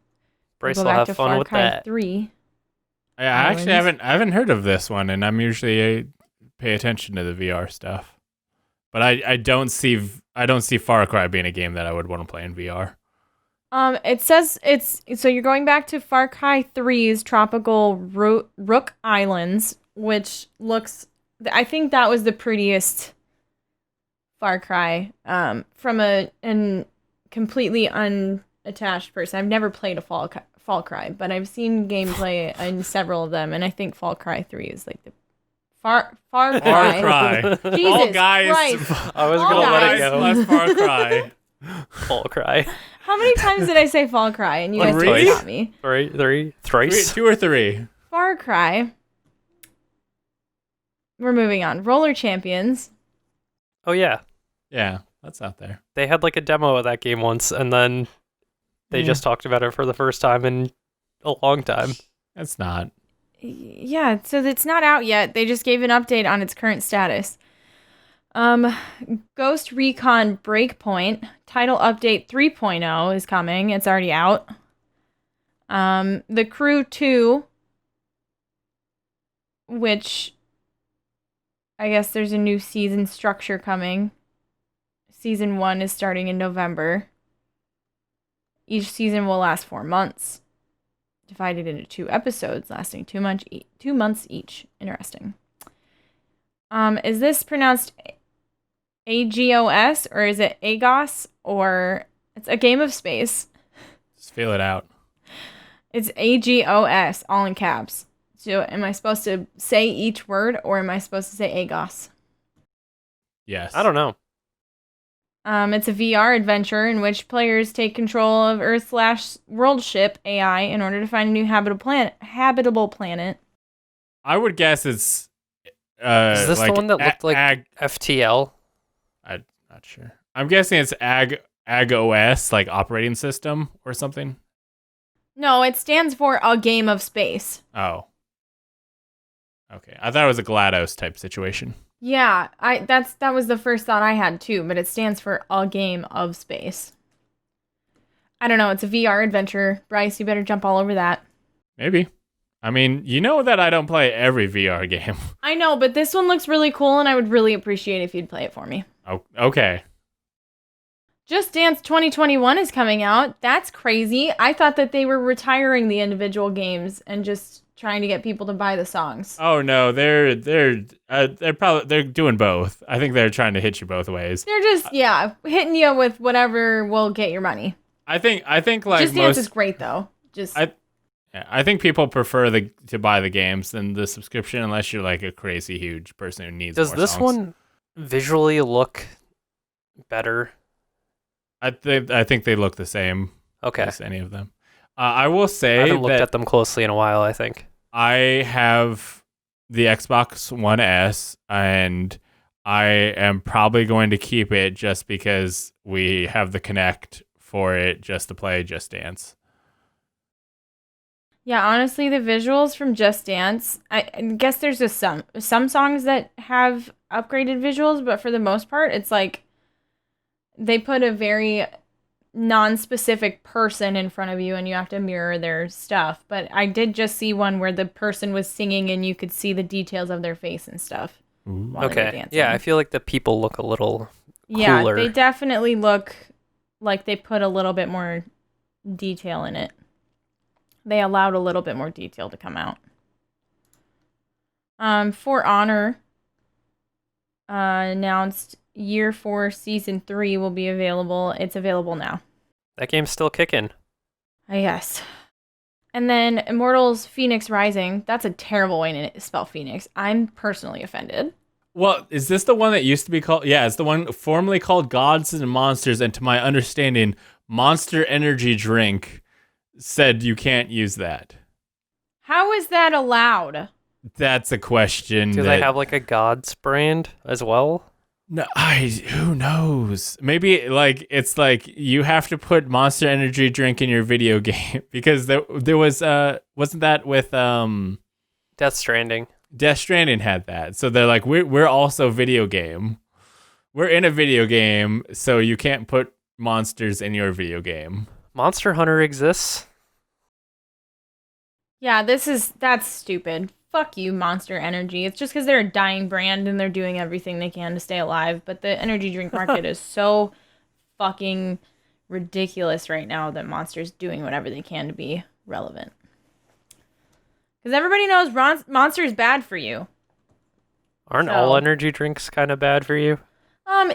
Bryce We'll will go back have to fun Far with Cry that. 3. I actually Islands. I haven't heard of this one, and I'm usually pay attention to the VR stuff. But I don't see Far Cry being a game that I would want to play in VR. It says so you're going back to Far Cry 3's tropical Rook Islands, which looks, I think that was the prettiest Far Cry, from a completely unattached person. I've never played a Fall Cry, but I've seen gameplay in several of them, and I think Far Cry 3 is like the Far Far Cry. Cry. Jesus All guys. Christ. I was All gonna let guys. it go. Less Far Cry. Fall Cry. How many times did I say Fall Cry and you guys Three? got me? Thrice. 2 or 3. Far Cry. We're moving on. Roller Champions. Oh yeah, Yeah, that's out there. they had like a demo of that game once, and then they Yeah. just talked about it for the first time in a long time. It's not. Yeah, so it's not out yet. They just gave an update on its current status. Ghost Recon Breakpoint title update 3.0 is coming. It's already out. The Crew 2, which I guess there's a new season structure coming. Season 1 is starting in November. Each season will last 4 months, divided into 2 episodes lasting 2 months each. Interesting. Is this pronounced AGOS or is it AGOS or it's a game of space? Just feel it out. It's AGOS, all in caps. So am I supposed to say each word or am I supposed to say AGOS? Yes. I don't know. It's a VR adventure in which players take control of Earth/world ship AI in order to find a new habitable planet. I would guess it's Is this like the one that looked like FTL? I'm not sure. I'm guessing it's AgOS, like operating system or something. No, it stands for a game of space. Oh. Okay. I thought it was a GLaDOS type situation. Yeah, that was the first thought I had too, but it stands for a game of space. I don't know, it's a VR adventure. Bryce, you better jump all over that. Maybe. I mean, you know that I don't play every VR game. I know, but this one looks really cool and I would really appreciate if you'd play it for me. Oh, okay. Just Dance 2021 is coming out. That's crazy. I thought that they were retiring the individual games and just trying to get people to buy the songs. Oh no, they're doing both. I think they're trying to hit you both ways. They're just hitting you with whatever will get your money. I think like Just Dance is great though. I think people prefer to buy the games than the subscription unless you're like a crazy huge person who needs Does more this songs. one visually look better? I think they look the same Okay. as any of them. I will I say haven't looked that at them closely in a while, I think. I have the Xbox One S, and I am probably going to keep it just because we have the Kinect for it just to play Just Dance. Yeah, honestly, the visuals from Just Dance, I guess there's just some songs that have upgraded visuals, but for the most part, it's like they put a very non-specific person in front of you and you have to mirror their stuff. But I did just see one where the person was singing and you could see the details of their face and stuff. While they were Okay. dancing. Yeah, I feel like the people look a little Yeah, cooler. they definitely look like they put a little bit more detail in it. They allowed a little bit more detail to come out. For Honor announced Year 4 Season 3 will be available. It's available now. That game's still kicking. Yes. And then Immortals Phoenix Rising. That's a terrible way to spell Phoenix. I'm personally offended. Well, is this the one that used to be called? Yeah, it's the one formerly called Gods and Monsters, and to my understanding, Monster Energy Drink said you can't use that. How is that allowed? That's a question. Do they have like a Gods brand as well? No, who knows? Maybe like it's like you have to put Monster Energy Drink in your video game because there was wasn't that with Death Stranding. Death Stranding had that. So they're like we're also video game. We're in a video game, so you can't put monsters in your video game. Monster Hunter exists. Yeah, that's stupid. Fuck you, Monster Energy. It's just because they're a dying brand and they're doing everything they can to stay alive. But the energy drink market is so fucking ridiculous right now that Monster's doing whatever they can to be relevant. Because everybody knows Monster is bad for you. Aren't all energy drinks kind of bad for you?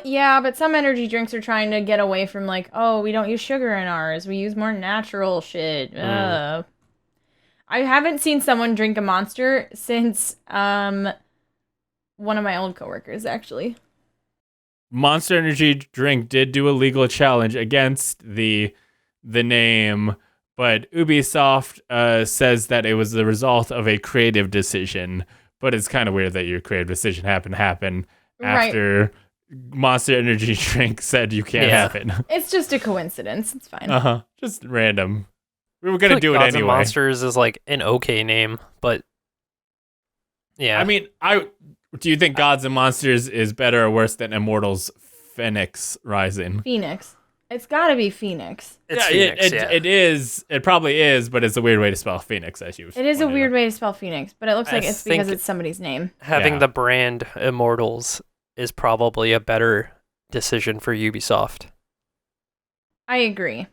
Yeah, but some energy drinks are trying to get away from like, oh, we don't use sugar in ours. We use more natural shit. I haven't seen someone drink a Monster since one of my old coworkers, actually. Monster Energy Drink did do a legal challenge against the name, but Ubisoft says that it was the result of a creative decision. But it's kind of weird that your creative decision happened to happen after Monster Energy Drink said you can't have it. It's just a coincidence. It's fine. Just random. We were gonna do it Gods anyway. and Monsters is like an okay name, but yeah. I mean, do you think Gods and Monsters is better or worse than Immortals Phoenix Rising? Phoenix. It's gotta be Phoenix. It's Phoenix, it is. It probably is, but it's a weird way to spell Phoenix, as you. It is a weird way to spell Phoenix, but it looks like it's because think it's somebody's name. Having the brand Immortals is probably a better decision for Ubisoft. I agree.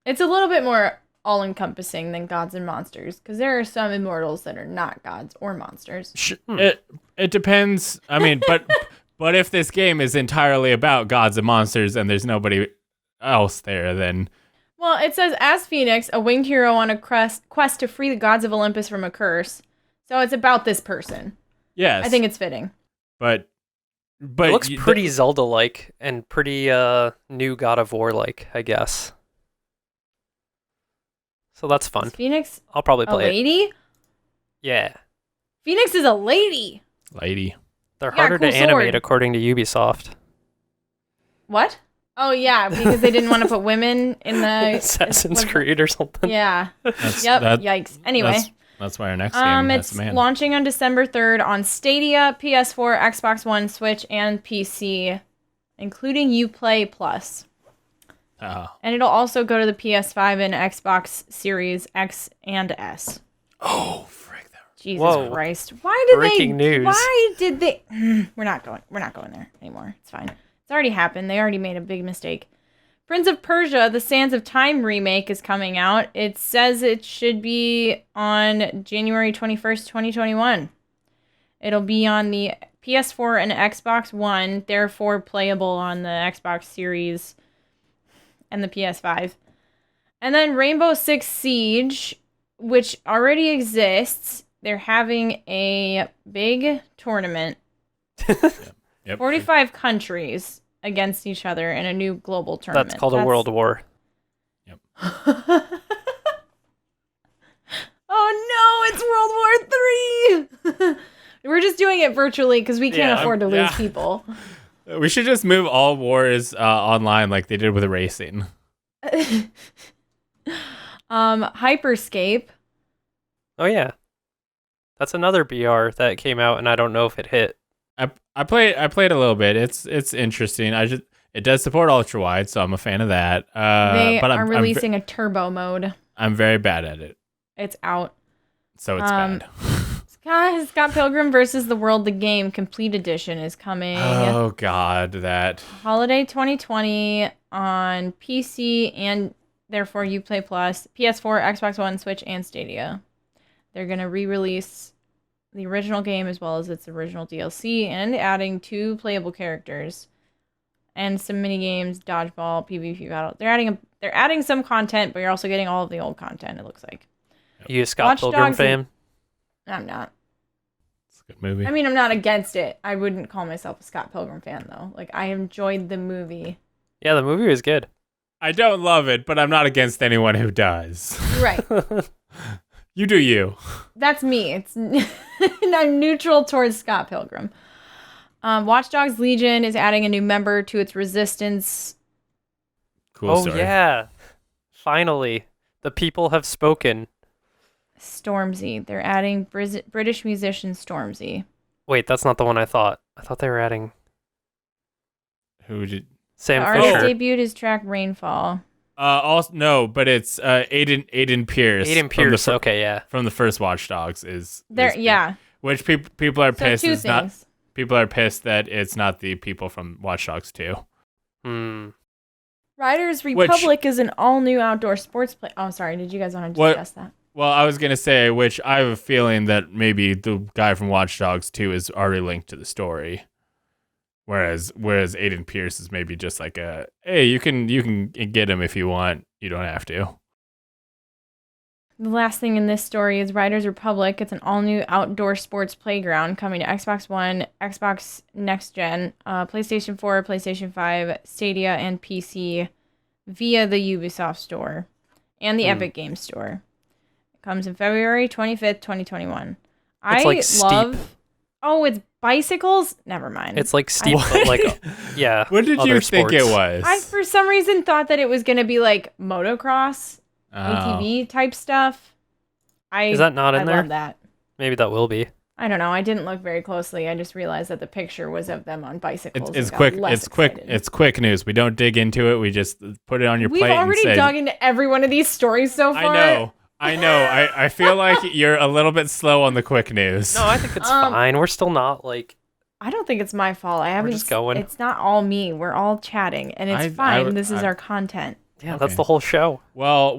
It's a little bit more all-encompassing than gods and monsters, because there are some immortals that are not gods or monsters. It depends. I mean, but if this game is entirely about gods and monsters and there's nobody else there, then... Well, it says, as Phoenix, a winged hero on a quest to free the gods of Olympus from a curse. So it's about this person. Yes. I think it's fitting. But it looks pretty Zelda-like and pretty new God of War-like, I guess. So that's fun. Is Phoenix I'll probably a play it. lady? Yeah. Phoenix is a lady. They're Yeah, harder cool to animate sword. according to Ubisoft. What? Oh, yeah, because they didn't want to put women in the... Assassin's Creed or something. Yeah. That's, Yep. that- Yikes. Anyway. That's why our next game has It's a man. launching on December 3rd on Stadia, PS4, Xbox One, Switch, and PC, including Uplay Plus. Oh. And it'll also go to the PS5 and Xbox Series X and S. Oh, frick. Jesus Whoa. Christ. Why did Breaking news. Why did they We're not going there anymore. It's fine. It's already happened. They already made a big mistake. Prince of Persia: The Sands of Time remake is coming out. It says it should be on January 21st, 2021. It'll be on the PS4 and Xbox One, therefore playable on the Xbox Series and the PS5. And then Rainbow Six Siege, which already exists. They're having a big tournament. Yep. 45 countries against each other in a new global tournament. That's called a world war. Yep. Oh no, it's World War III! We're just doing it virtually because we can't afford to lose people. We should just move all wars online like they did with racing. Hyperscape. Oh yeah, that's another BR that came out, and I don't know if it hit. I played a little bit. It's interesting. It does support ultra wide, so I'm a fan of that. They but are releasing a turbo mode. I'm very bad at it, It's out. so it's bad. Scott Pilgrim versus the World, the game complete edition is coming. Oh God, that Holiday 2020 on PC and therefore Uplay Plus, PS4, Xbox One, Switch, and Stadia. They're gonna re-release the original game as well as its original DLC and adding 2 playable characters and some mini games, dodgeball, PvP battle. They're adding some content, but you're also getting all of the old content. It looks like. You a Scott Watch Pilgrim Dogs fan? I'm not. it's a good movie. I mean, I'm not against it. I wouldn't call myself a Scott Pilgrim fan though. Like, I enjoyed the movie. Yeah, the movie was good. I don't love it, but I'm not against anyone who does. Right. You do you. That's me. It's I'm neutral towards Scott Pilgrim. Watch Dogs Legion is adding a new member to its resistance. Cool Oh story. yeah, finally, the people have spoken. Stormzy. They're adding British musician Stormzy. Wait, that's not the one I thought. I thought they were adding Who did? Sam The artist Fisher. debuted his track Rainfall. Also no, but it's Aiden Pierce. Aiden Pierce. Okay, yeah. From the first Watch Dogs is Yeah. Which people are So pissed 2 is not. things. People are pissed that it's not the people from Watch Dogs 2. Hmm. Riders Republic is an all-new outdoor sports play. Oh, sorry. Did you guys want to discuss that? Well, I was gonna say, which I have a feeling that maybe the guy from Watch Dogs 2 is already linked to the story, whereas Aiden Pierce is maybe just like hey, you can get him if you want, you don't have to. The last thing in this story is Riders Republic. It's an all-new outdoor sports playground coming to Xbox One, Xbox Next Gen, PlayStation 4, PlayStation 5, Stadia, and PC via the Ubisoft Store and the Epic Games Store. It comes in February 25th, 2021. It's like steep. Oh, it's bicycles? Never mind. It's like steep, but like yeah. What did other you think it sports. was? I, for some reason, thought that it was going to be like motocross, ATV type stuff. Is that not in I there? love that. Maybe that will be. I don't know. I didn't look very closely. I just realized that the picture was of them on bicycles. It's and got quick. less It's quick. excited. It's quick news. We don't dig into it. We just put it on your We've plate. already and say, dug into every one of these stories so far. I know. I feel like you're a little bit slow on the quick news. No, I think it's fine. We're still not like. I don't think it's my fault. I haven't. just going. It's not all me. We're all chatting, and it's fine. This is our content. Yeah, Okay. that's the whole show. Well.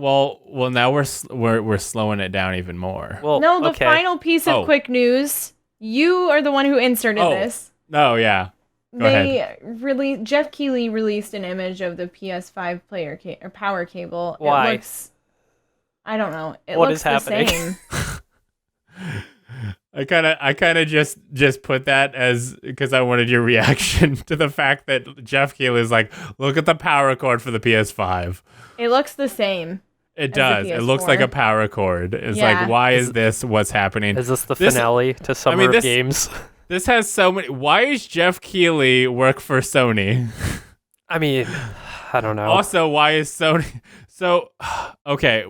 Now we're slowing it down even more. Well, No, the okay. final piece of quick news. You are the one who inserted this. Oh yeah. Go ahead. Jeff Keighley released an image of the PS5 or power cable. Why? It looks, I don't know. It What looks is the happening? same. I kind of just put that as because I wanted your reaction to the fact that Jeff Keighley is like, look at the power cord for the PS5. It looks the same. It the does. It looks PS4. like a power cord. It's Yeah. like, why is this what's happening? Is this the finale to Summer of Games? This has so many. Why is Jeff Keighley work for Sony? I mean, I don't know. Also, why is Sony? So, okay,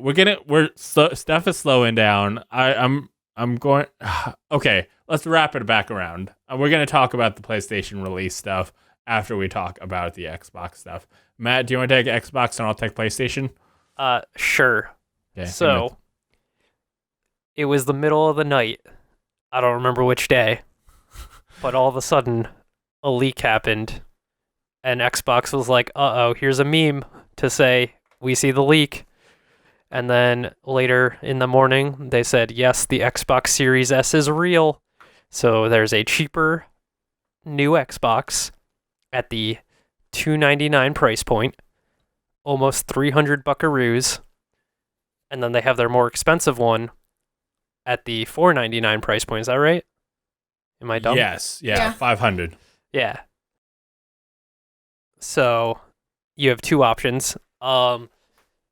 stuff is slowing down. I'm going. Okay, let's wrap it back around. We're gonna talk about the PlayStation release stuff after we talk about the Xbox stuff. Matt, do you want to take Xbox and I'll take PlayStation? Sure. Okay. So, it was the middle of the night. I don't remember which day, but all of a sudden, a leak happened, and Xbox was like, "Uh-oh, here's a meme to say we see the leak." And then later in the morning, they said, "Yes, the Xbox Series S is real." So there's a cheaper new Xbox at the $299 price point, almost 300 buckaroos, and then they have their more expensive one at the $499 price point. Is that right? Am I dumb? Yes. Yeah. Yeah. 500. Yeah. So you have two options.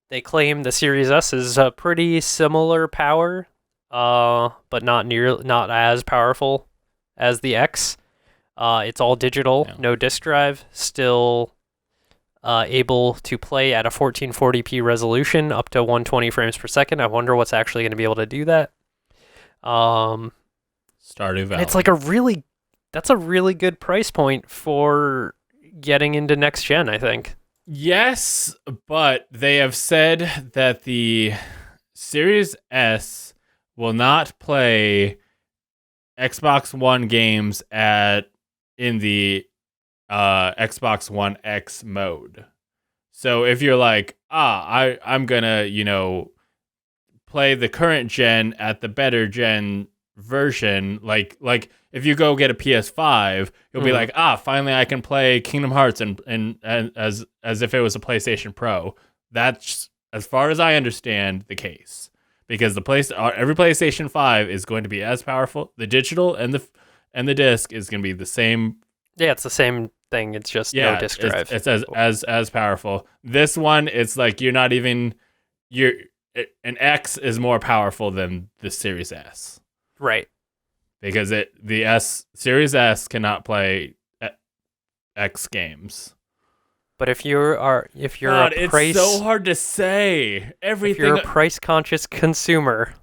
They claim the Series S is a pretty similar power, but not as powerful as the X. It's all digital, Yeah. no disk drive, still able to play at a 1440p resolution up to 120 frames per second. I wonder what's actually going to be able to do that. Stardew Valley. It's like that's a really good price point for getting into next gen, I think. Yes, but they have said that the Series S will not play Xbox One games in the Xbox One X mode. So if you're like, I'm gonna, play the current gen at the better gen version, like if you go get a PS5, you'll be like, finally I can play Kingdom Hearts and as if it was a PlayStation Pro. That's, as far as I understand, the case, because every PlayStation 5 is going to be as powerful. The digital and the disc is going to be the same. Yeah, it's the same thing. It's just no disc drive. It's as powerful. This one, it's like an X is more powerful than the Series S. Right. Because the Series S cannot play X games. But if you're it's so hard to say. If you're a price conscious consumer,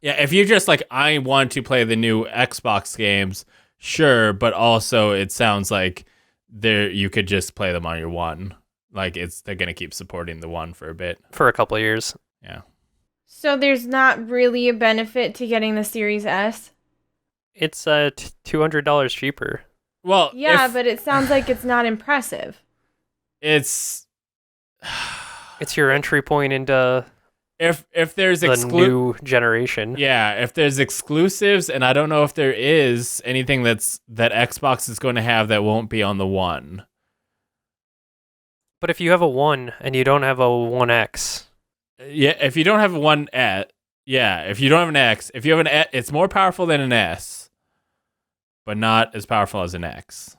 yeah, if you're just like, I want to play the new Xbox games, sure, but also it sounds like you could just play them on your One. Like they're gonna keep supporting the One for a bit. for a couple of years. Yeah. So there's not really a benefit to getting the Series S? It's $200 cheaper. Well, Yeah, but it sounds like it's not impressive. it's It's your entry point into if there's the new generation. Yeah, if there's exclusives, and I don't know if there is anything that Xbox is going to have that won't be on the One. But if you have a One and you don't have a One X, Yeah, if you don't have one if you don't have an X, if you have an S, it's more powerful than an S, but not as powerful as an X.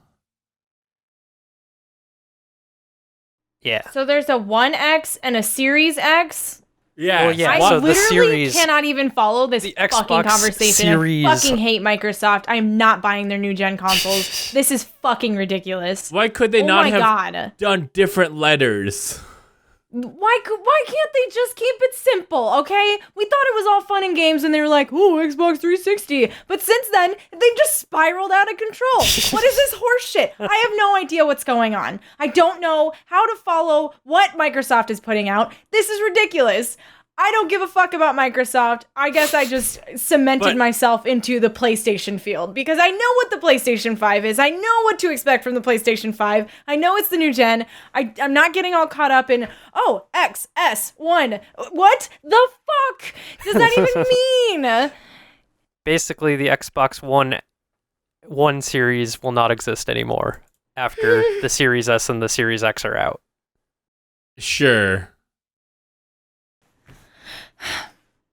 yeah. So there's a 1X and a Series X? Yeah, Well, yeah, I so the literally Series- cannot even follow this the fucking Xbox conversation. Series- I fucking hate Microsoft. I am not buying their new gen consoles. This is fucking ridiculous. Why could they Oh not my have God. done different letters? Why can't they just keep it simple, okay? We thought it was all fun and games when they were like, oh, Xbox 360. But since then, they've just spiraled out of control. What is this horse shit? I have no idea what's going on. I don't know how to follow what Microsoft is putting out. This is ridiculous. I don't give a fuck about Microsoft. I guess I just cemented myself into the PlayStation field because I know what the PlayStation 5 is. I know what to expect from the PlayStation 5. I know it's the new gen. I'm not getting all caught up in, X, S, 1. What the fuck does that even mean? Basically, the Xbox One series will not exist anymore after the Series S and the Series X are out. Sure.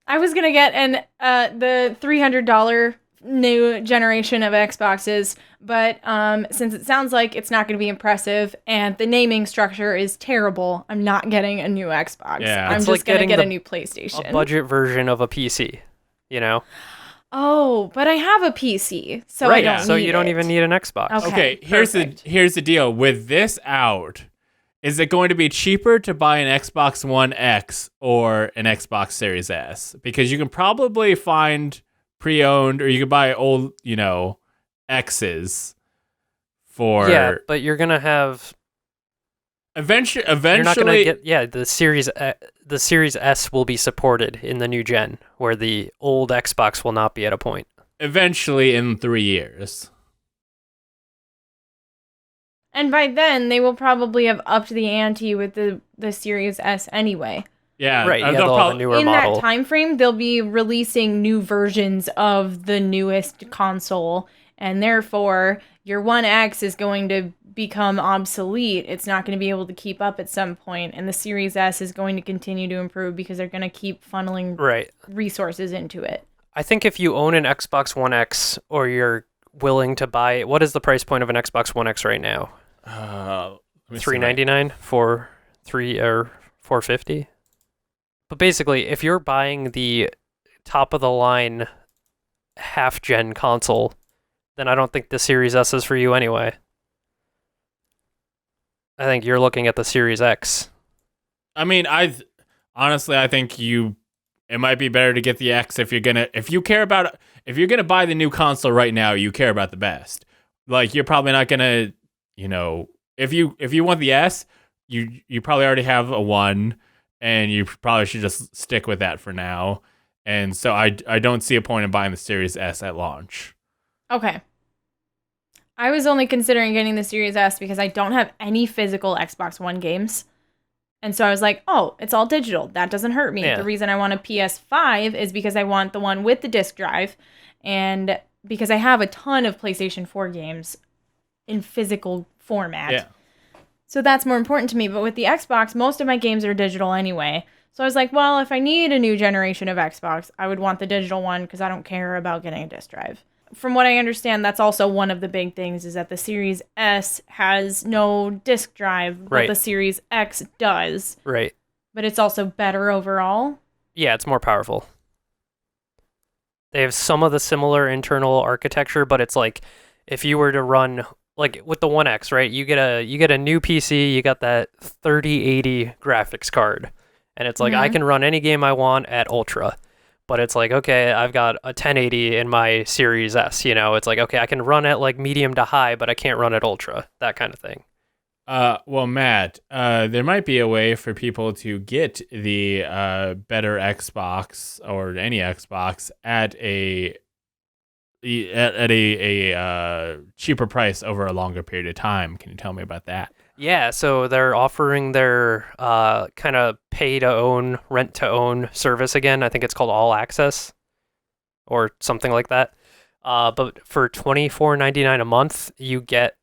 I was gonna get the $300 new generation of Xboxes, but since it sounds like it's not gonna be impressive and the naming structure is terrible, I'm not getting a new Xbox. Yeah. I'm It's just like gonna getting get a new PlayStation. A budget version of a PC, you know? Oh, but I have a PC, so right, I don't so need you don't it. even need an Xbox. Okay, here's the deal. With this out, is it going to be cheaper to buy an Xbox One X or an Xbox Series S? Because you can probably find pre-owned, or you can buy old, X's for. Yeah, but you're gonna have. Eventually, You're not gonna get. The Series S will be supported in the new gen, where the old Xbox will not be at a point. Eventually, in 3 years. And by then, they will probably have upped the ante with the Series S anyway. Yeah, right. Yeah, they'll have a newer in model. that time frame, they'll be releasing new versions of the newest console, and therefore your One X is going to become obsolete. It's not going to be able to keep up at some point, and the Series S is going to continue to improve because they're going to keep funneling resources into it. I think if you own an Xbox One X or you're willing to buy, what is the price point of an Xbox One X right now? $399 for $450. But basically, if you're buying the top of the line half gen console, then I don't think the Series S is for you anyway. I think you're looking at the Series X. I mean, honestly, I think it might be better to get the X if you're gonna buy the new console right now. You care about the best. Like, you're probably not gonna, if you want the S, you probably already have a one, and you probably should just stick with that for now. And so I don't see a point in buying the Series S at launch. Okay. I was only considering getting the Series S because I don't have any physical Xbox One games. And so I was like, it's all digital. That doesn't hurt me. Yeah. The reason I want a PS5 is because I want the one with the disc drive, and because I have a ton of PlayStation 4 games in physical format. Yeah. So that's more important to me. But with the Xbox, most of my games are digital anyway. So I was like, well, if I need a new generation of Xbox, I would want the digital one because I don't care about getting a disc drive. From what I understand, that's also one of the big things, is that the Series S has no disc drive, but the Series X does. Right. But it's also better overall. Yeah, it's more powerful. They have some of the similar internal architecture, but it's like if you were to run, like with the One X, right? You get a new PC, you got that 3080 graphics card, and it's like I can run any game I want at ultra. But it's like, okay, I've got a 1080 in my Series S, It's like, okay, I can run at like medium to high, but I can't run at ultra, that kind of thing. Well, Matt, there might be a way for people to get the better Xbox or any Xbox at a cheaper price over a longer period of time. Can you tell me about that? Yeah, so they're offering their kind of pay-to-own, rent-to-own service again. I think it's called All Access or something like that. But for $24.99 a month, you get...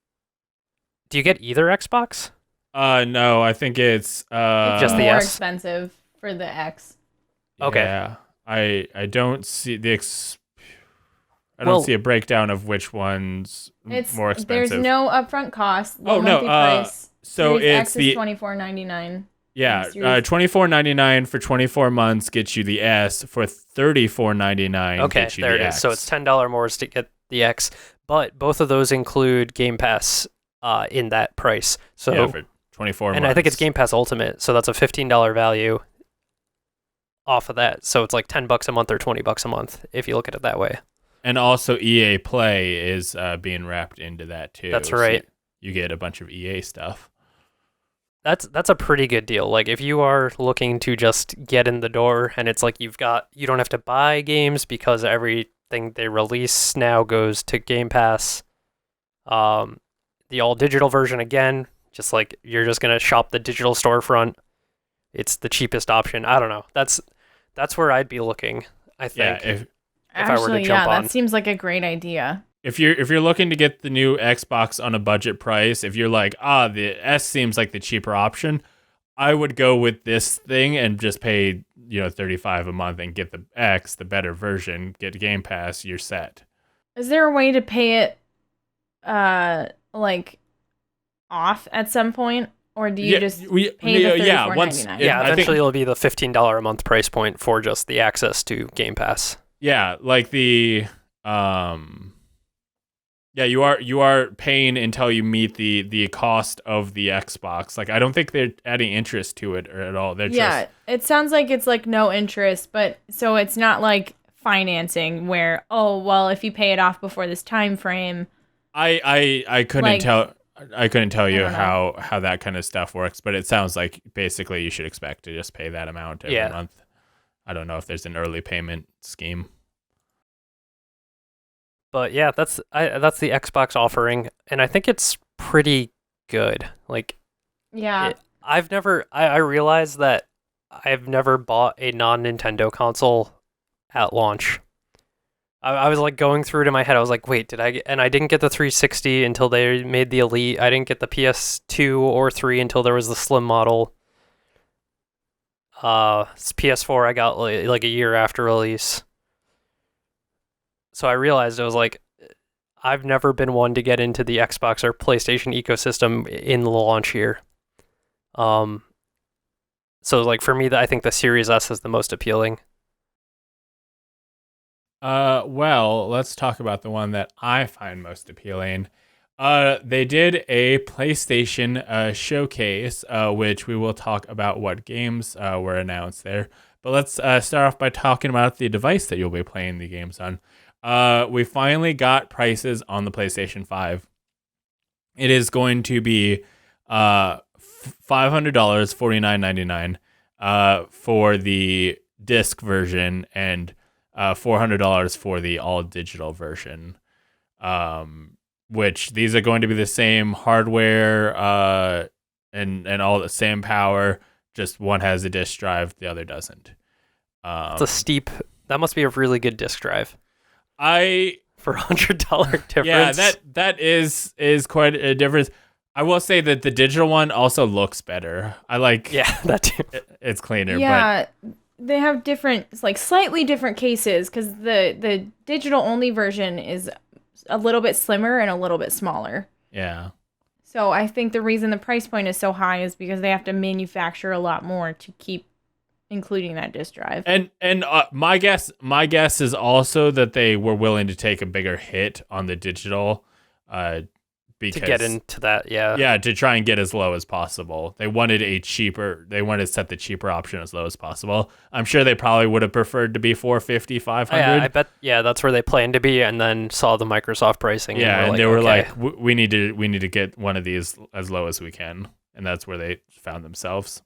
Do you get either Xbox? No, I think it's just the more S? expensive for the X. Okay. Yeah, I don't see I don't see a breakdown of which one's more expensive. There's no upfront cost. Oh, no, price. so Series it's X the is $24.99. Yeah, $24.99 for 24 months gets you the S. For $34.99 okay, gets you there the it X. is. So it's $10 more to get the X, but both of those include Game Pass in that price. So yeah, for 24 months. And I think it's Game Pass Ultimate, so that's a $15 value off of that. So it's like $10 a month or $20 a month if you look at it that way. And also EA Play is being wrapped into that too. That's right. So you get a bunch of EA stuff. that's a pretty good deal. Like if you are looking to just get in the door and it's like you don't have to buy games because everything they release now goes to Game Pass. The all digital version again, just like you're just gonna shop the digital storefront. It's the cheapest option. I don't know. That's where I'd be looking, I think. Yeah, if I were to jump on. That seems like a great idea. if you're looking to get the new Xbox on a budget price, if you're like, the S seems like the cheaper option, I would go with this thing and just pay, $35 a month and get the X, the better version, get Game Pass, you're set. Is there a way to pay it like off at some point? Or do you pay the $34.99? Yeah, eventually it'll be the $15 a month price point for just the access to Game Pass. Yeah, like the you are paying until you meet the cost of the Xbox. Like I don't think they're adding interest to it or at all. It sounds like it's like no interest, but so it's not like financing where if you pay it off before this time frame. I couldn't tell. I couldn't tell you how that kind of stuff works, but it sounds like basically you should expect to just pay that amount every month. I don't know if there's an early payment scheme. But yeah, that's the Xbox offering, and I think it's pretty good. Like, yeah, I realized that I've never bought a non-Nintendo console at launch. I was like going through it in my head. I was like, wait, and I didn't get the 360 until they made the Elite. I didn't get the PS2 or 3 until there was the Slim model. PS4 I got like a year after release. So I realized I was like, I've never been one to get into the Xbox or PlayStation ecosystem in the launch year. So like for me, I think the Series S is the most appealing. Well, let's talk about the one that I find most appealing. They did a PlayStation showcase, which we will talk about what games were announced there. But let's start off by talking about the device that you'll be playing the games on. We finally got prices on the PlayStation 5. It is going to be $500, $49.99 for the disc version and $400 for the all digital version, which these are going to be the same hardware and all the same power. Just one has a disk drive, the other doesn't. That must be a really good disk drive. For $100 difference. Yeah, that is quite a difference. I will say that the digital one also looks better. That too. It's cleaner. Yeah. But they have slightly different cases because the digital only version is a little bit slimmer and a little bit smaller. Yeah. So I think the reason the price point is so high is because they have to manufacture a lot more to keep including that disk drive. And my guess is also that they were willing to take a bigger hit on the digital because to get into that, to try and get as low as possible. They wanted to set the cheaper option as low as possible. I'm sure they probably would have preferred to be $450, $500. Yeah, I bet. Yeah, that's where they planned to be, and then saw the Microsoft pricing. Yeah, and they were like, we need to get one of these as low as we can, and that's where they found themselves.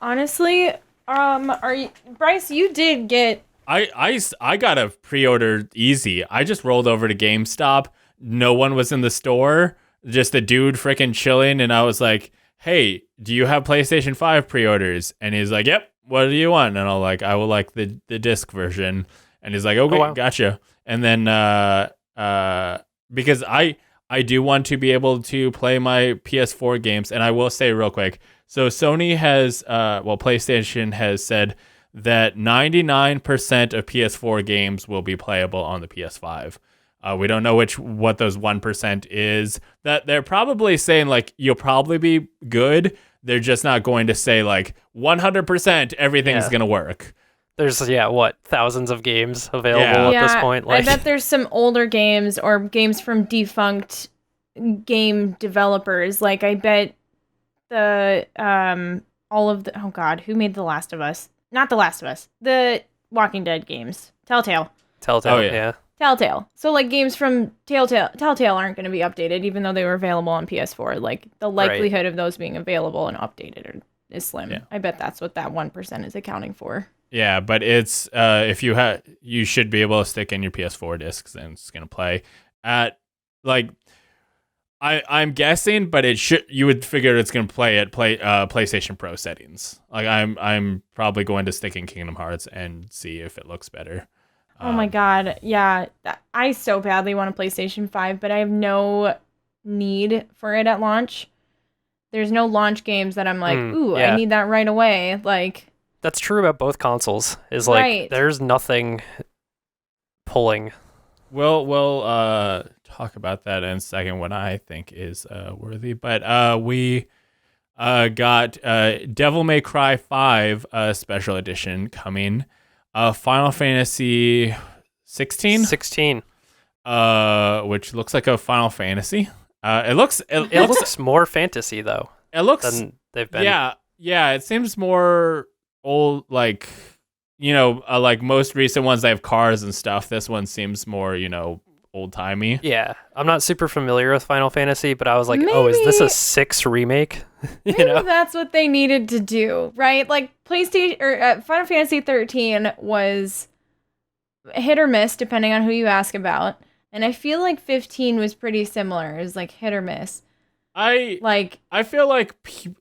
Honestly, Bryce? You did get. I got a pre-order easy. I just rolled over to GameStop. No one was in the store, just a dude freaking chilling. And I was like, hey, do you have PlayStation 5 pre-orders? And he's like, yep, what do you want? And I'm like, I would like the disc version. And he's like, okay, wow. Gotcha. And then because I do want to be able to play my PS4 games. And I will say real quick, so Sony has, PlayStation has said that 99% of PS4 games will be playable on the PS5. We don't know what those 1% is. That they're probably saying like you'll probably be good. They're just not going to say like 100% everything's gonna work. There's thousands of games available at this point. I bet there's some older games or games from defunct game developers. Like I bet the who made The Last of Us? Not The Last of Us. The Walking Dead games. Telltale. Oh yeah. Telltale. So like games from Telltale aren't going to be updated, even though they were available on PS4. Like the likelihood of those being available and updated is slim. Yeah. I bet that's what that 1% is accounting for. Yeah, but it's if you should be able to stick in your PS4 discs and it's gonna play at like I'm guessing, but you would figure it's gonna play at PlayStation Pro settings. Like I'm probably going to stick in Kingdom Hearts and see if it looks better. Oh my god, yeah. I so badly want a PlayStation 5, but I have no need for it at launch. There's no launch games that I'm like, I need that right away. Like that's true about both consoles. Is like there's nothing pulling. We'll talk about that in a second. What I think is worthy, but we got Devil May Cry 5 special edition coming. Final Fantasy 16? 16. Which looks like a Final Fantasy. It looks more fantasy though. It looks than they've been. Yeah. It seems more old, like like most recent ones. They have cars and stuff. This one seems more old timey. Yeah, I'm not super familiar with Final Fantasy, but I was like, is this a 6 remake? Maybe that's what they needed to do, right? Like PlayStation or Final Fantasy 13 was hit or miss depending on who you ask about, and I feel like 15 was pretty similar. It was like hit or miss. I feel like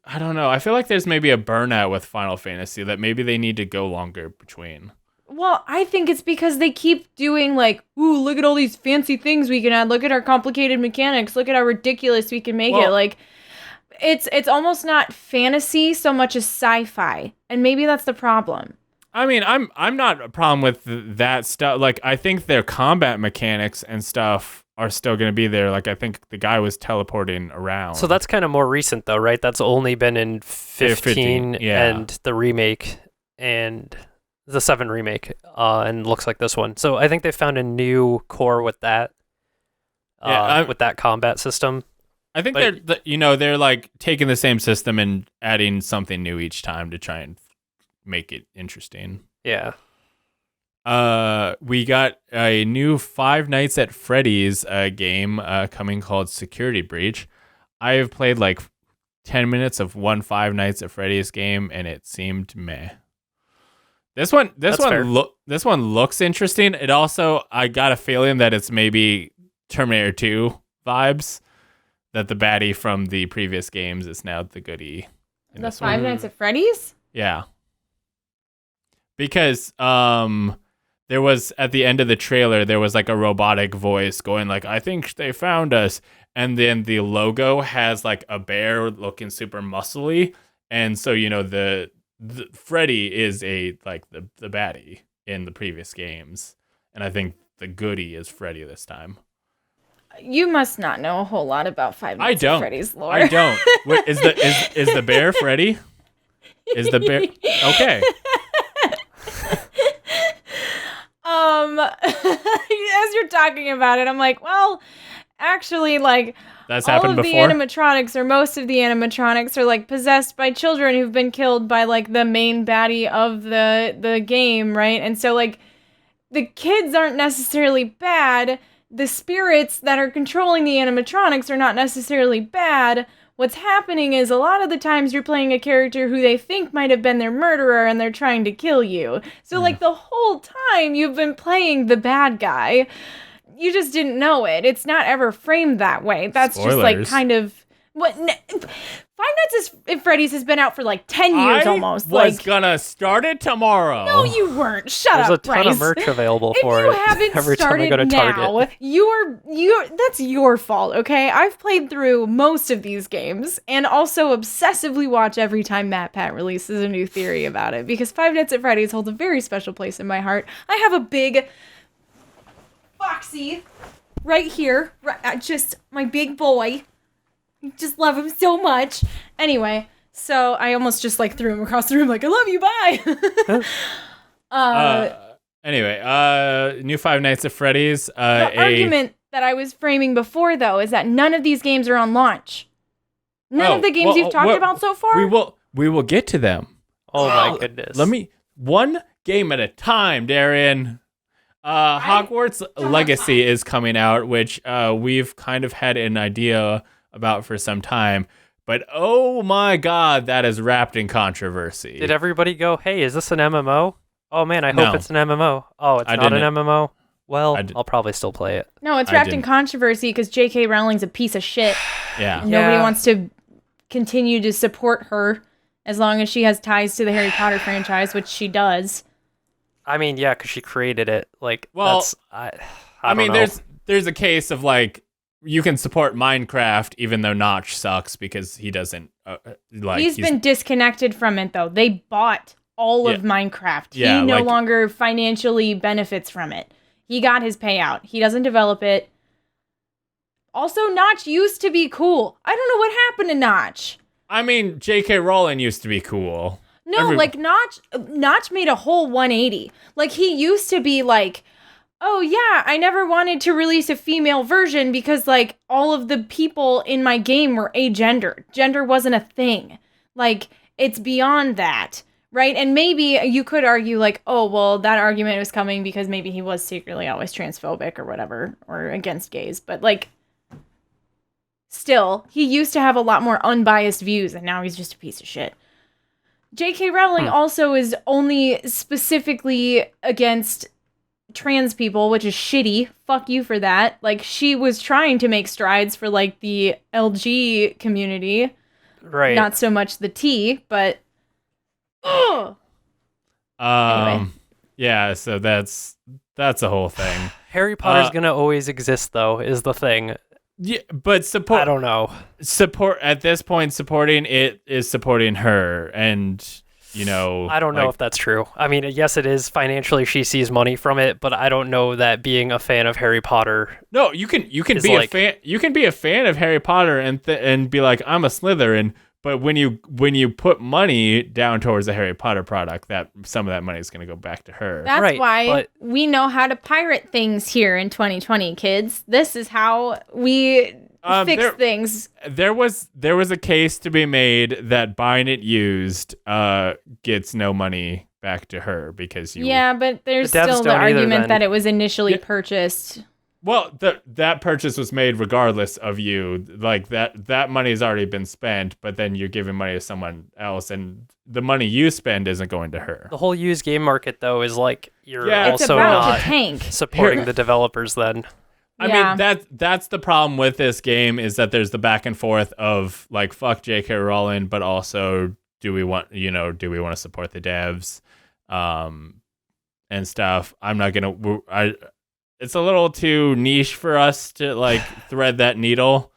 I don't know. I feel like there's maybe a burnout with Final Fantasy that maybe they need to go longer between. Well, I think it's because they keep doing like, look at all these fancy things we can add. Look at our complicated mechanics. Look at how ridiculous we can make it. Like, it's almost not fantasy so much as sci-fi, and maybe that's the problem. I mean, I'm not a problem with that stuff. Like, I think their combat mechanics and stuff are still going to be there. Like, I think the guy was teleporting around. So that's kind of more recent, though, right? That's only been in 15 and the remake and the 7 remake, and looks like this one. So I think they found a new core with that, with that combat system. I think they're like taking the same system and adding something new each time to try and make it interesting. Yeah. We got a new Five Nights at Freddy's game coming called Security Breach. I have played like 10 minutes of one Five Nights at Freddy's game, and it seemed meh. This one looks interesting. It also, I got a feeling that it's maybe Terminator 2 vibes. That the baddie from the previous games is now the goodie. The Five Nights at Freddy's? Yeah. Because there was, at the end of the trailer, there was like a robotic voice going like, I think they found us. And then the logo has like a bear looking super muscly. And so, the Freddy is the baddie in the previous games. And I think the goodie is Freddy this time. You must not know a whole lot about Five Nights at Freddy's lore. I don't. Wait, is the bear Freddy? Is the bear okay? As you're talking about it, I'm like, well, actually, like that's all happened of before. The animatronics, or most of the animatronics, are like possessed by children who've been killed by like the main baddie of the game, right? And so like the kids aren't necessarily bad. The spirits that are controlling the animatronics are not necessarily bad. What's happening is a lot of the times you're playing a character who they think might have been their murderer and they're trying to kill you. So like the whole time you've been playing the bad guy. You just didn't know it. It's not ever framed that way. That's Spoilers. Just like kind of what Five Nights at Freddy's has been out for like 10 years almost. I was gonna start it tomorrow. No, you weren't. Shut up, Bryce. There's a ton of merch available for it. If you haven't every started time I go to Target. you're that's your fault, okay? I've played through most of these games and also obsessively watch every time Matt Pat releases a new theory about it because Five Nights at Freddy's holds a very special place in my heart. I have a big Foxy right here, just my big boy. Just love him so much. Anyway, so I almost just like threw him across the room like, I love you, bye. Anyway, new Five Nights at Freddy's. The argument that I was framing before, though, is that none of these games are on launch. None of the games you've talked about so far? We will get to them. Oh my goodness. One game at a time, Darren. Hogwarts Legacy is coming out, which we've kind of had an idea about for some time. But oh my god, that is wrapped in controversy. Did everybody go, hey, is this an MMO? Oh man, I No. hope it's an MMO. Oh, it's not an MMO? Well, I'll probably still play it. No, it's wrapped in controversy because J.K. Rowling's a piece of shit. Yeah. Nobody wants to continue to support her as long as she has ties to the Harry Potter franchise, which she does. I mean, yeah, because she created it. Like, well, that's, I I mean, don't know. there's a case of like you can support Minecraft even though Notch sucks because he doesn't He's been disconnected from it though. They bought all of Minecraft. He no longer financially benefits from it. He got his payout. He doesn't develop it. Also, Notch used to be cool. I don't know what happened to Notch. I mean, J.K. Rowling used to be cool. No, like Notch made a whole 180. Like he used to be like, oh yeah, I never wanted to release a female version because like all of the people in my game were agendered. Gender wasn't a thing. Like it's beyond that, right? And maybe you could argue like, oh, well, that argument was coming because maybe he was secretly always transphobic or whatever, or against gays. But like, still, he used to have a lot more unbiased views and now he's just a piece of shit. J.K. Rowling also is only specifically against trans people, which is shitty. Fuck you for that. Like, she was trying to make strides for, like, the LG community. Right. Not so much the T, but... Ugh! Anyway. Yeah, so that's a whole thing. Harry Potter's gonna always exist, though, is the thing. Yeah, but support... I don't know. At this point, supporting it is supporting her, and... You know, I don't know if that's true. I mean, yes, it is financially. She sees money from it, but I don't know that being a fan of Harry Potter. No, you can be a fan. You can be a fan of Harry Potter and be like, I'm a Slytherin. But when you put money down towards a Harry Potter product, that some of that money is going to go back to her. That's why we know how to pirate things here in 2020, kids. This is how we fix things. There was a case to be made that buying it used gets no money back to her because you. Yeah, but there's still the argument that it was initially purchased. Well, that purchase was made regardless of you. Like that money's already been spent, but then you're giving money to someone else, and the money you spend isn't going to her. The whole used game market, though, is like you're it's also about not to tank. supporting the developers. Then, I mean that's the problem with this game is that there's the back and forth of like fuck J.K. Rowling, but also do we want to support the devs, and stuff. I'm not gonna. It's a little too niche for us to like thread that needle.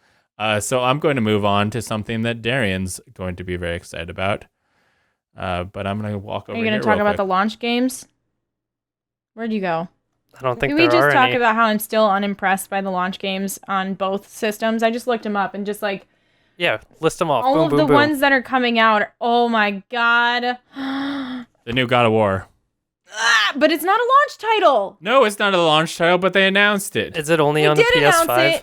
So I'm going to move on to something that Darian's going to be very excited about. But I'm going to walk over here. Are you going to talk about the launch games? Where'd you go? I don't think Can there we are just talk any. about how I'm still unimpressed by the launch games on both systems? I just looked them up and just like... Yeah, list them off. All boom, of boom, the boom. ones that are coming out, oh my god. The new God of War. But it's not a launch title. No, it's not a launch title, but they announced it. Is it only on the PS5?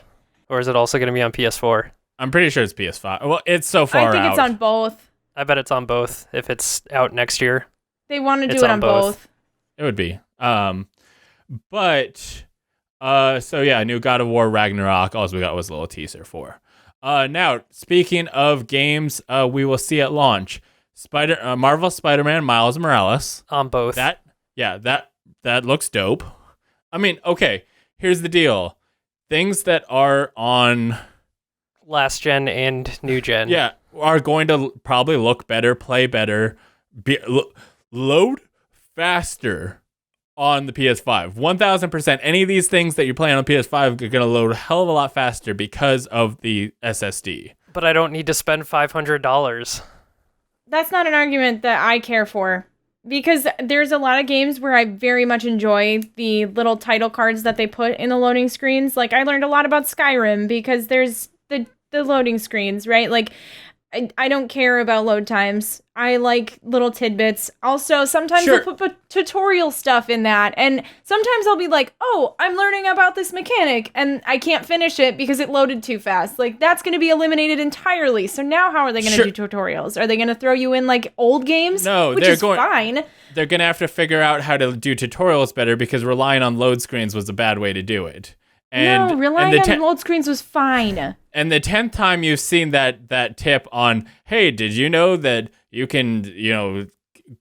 Or is it also going to be on PS4? I'm pretty sure it's PS5. Well, it's so far out. I think it's on both. I bet it's on both if it's out next year. They want to do it on both. It would be. So yeah, new God of War Ragnarok. All we got was a little teaser for. Now, speaking of games we will see at launch, Marvel Spider-Man Miles Morales. On both. That looks dope. I mean, okay, here's the deal. Things that are on last gen and new gen. Yeah, are going to probably look better, play better, load faster on the PS5. 1000%. Any of these things that you're playing on PS5 are going to load a hell of a lot faster because of the SSD. But I don't need to spend $500. That's not an argument that I care for. Because there's a lot of games where I very much enjoy the little title cards that they put in the loading screens. Like, I learned a lot about Skyrim because there's the loading screens, right? Like, I don't care about load times. I like little tidbits. Also, sometimes Sure. they'll put tutorial stuff in that. And sometimes I'll be like, oh, I'm learning about this mechanic and I can't finish it because it loaded too fast. Like, that's going to be eliminated entirely. So now how are they going to Sure. do tutorials? Are they going to throw you in like old games? No, which they're is going- fine. They're going to have to figure out how to do tutorials better because relying on load screens was a bad way to do it. No, relying the on load screens was fine. And the 10th time you've seen that tip on, hey, did you know that you can,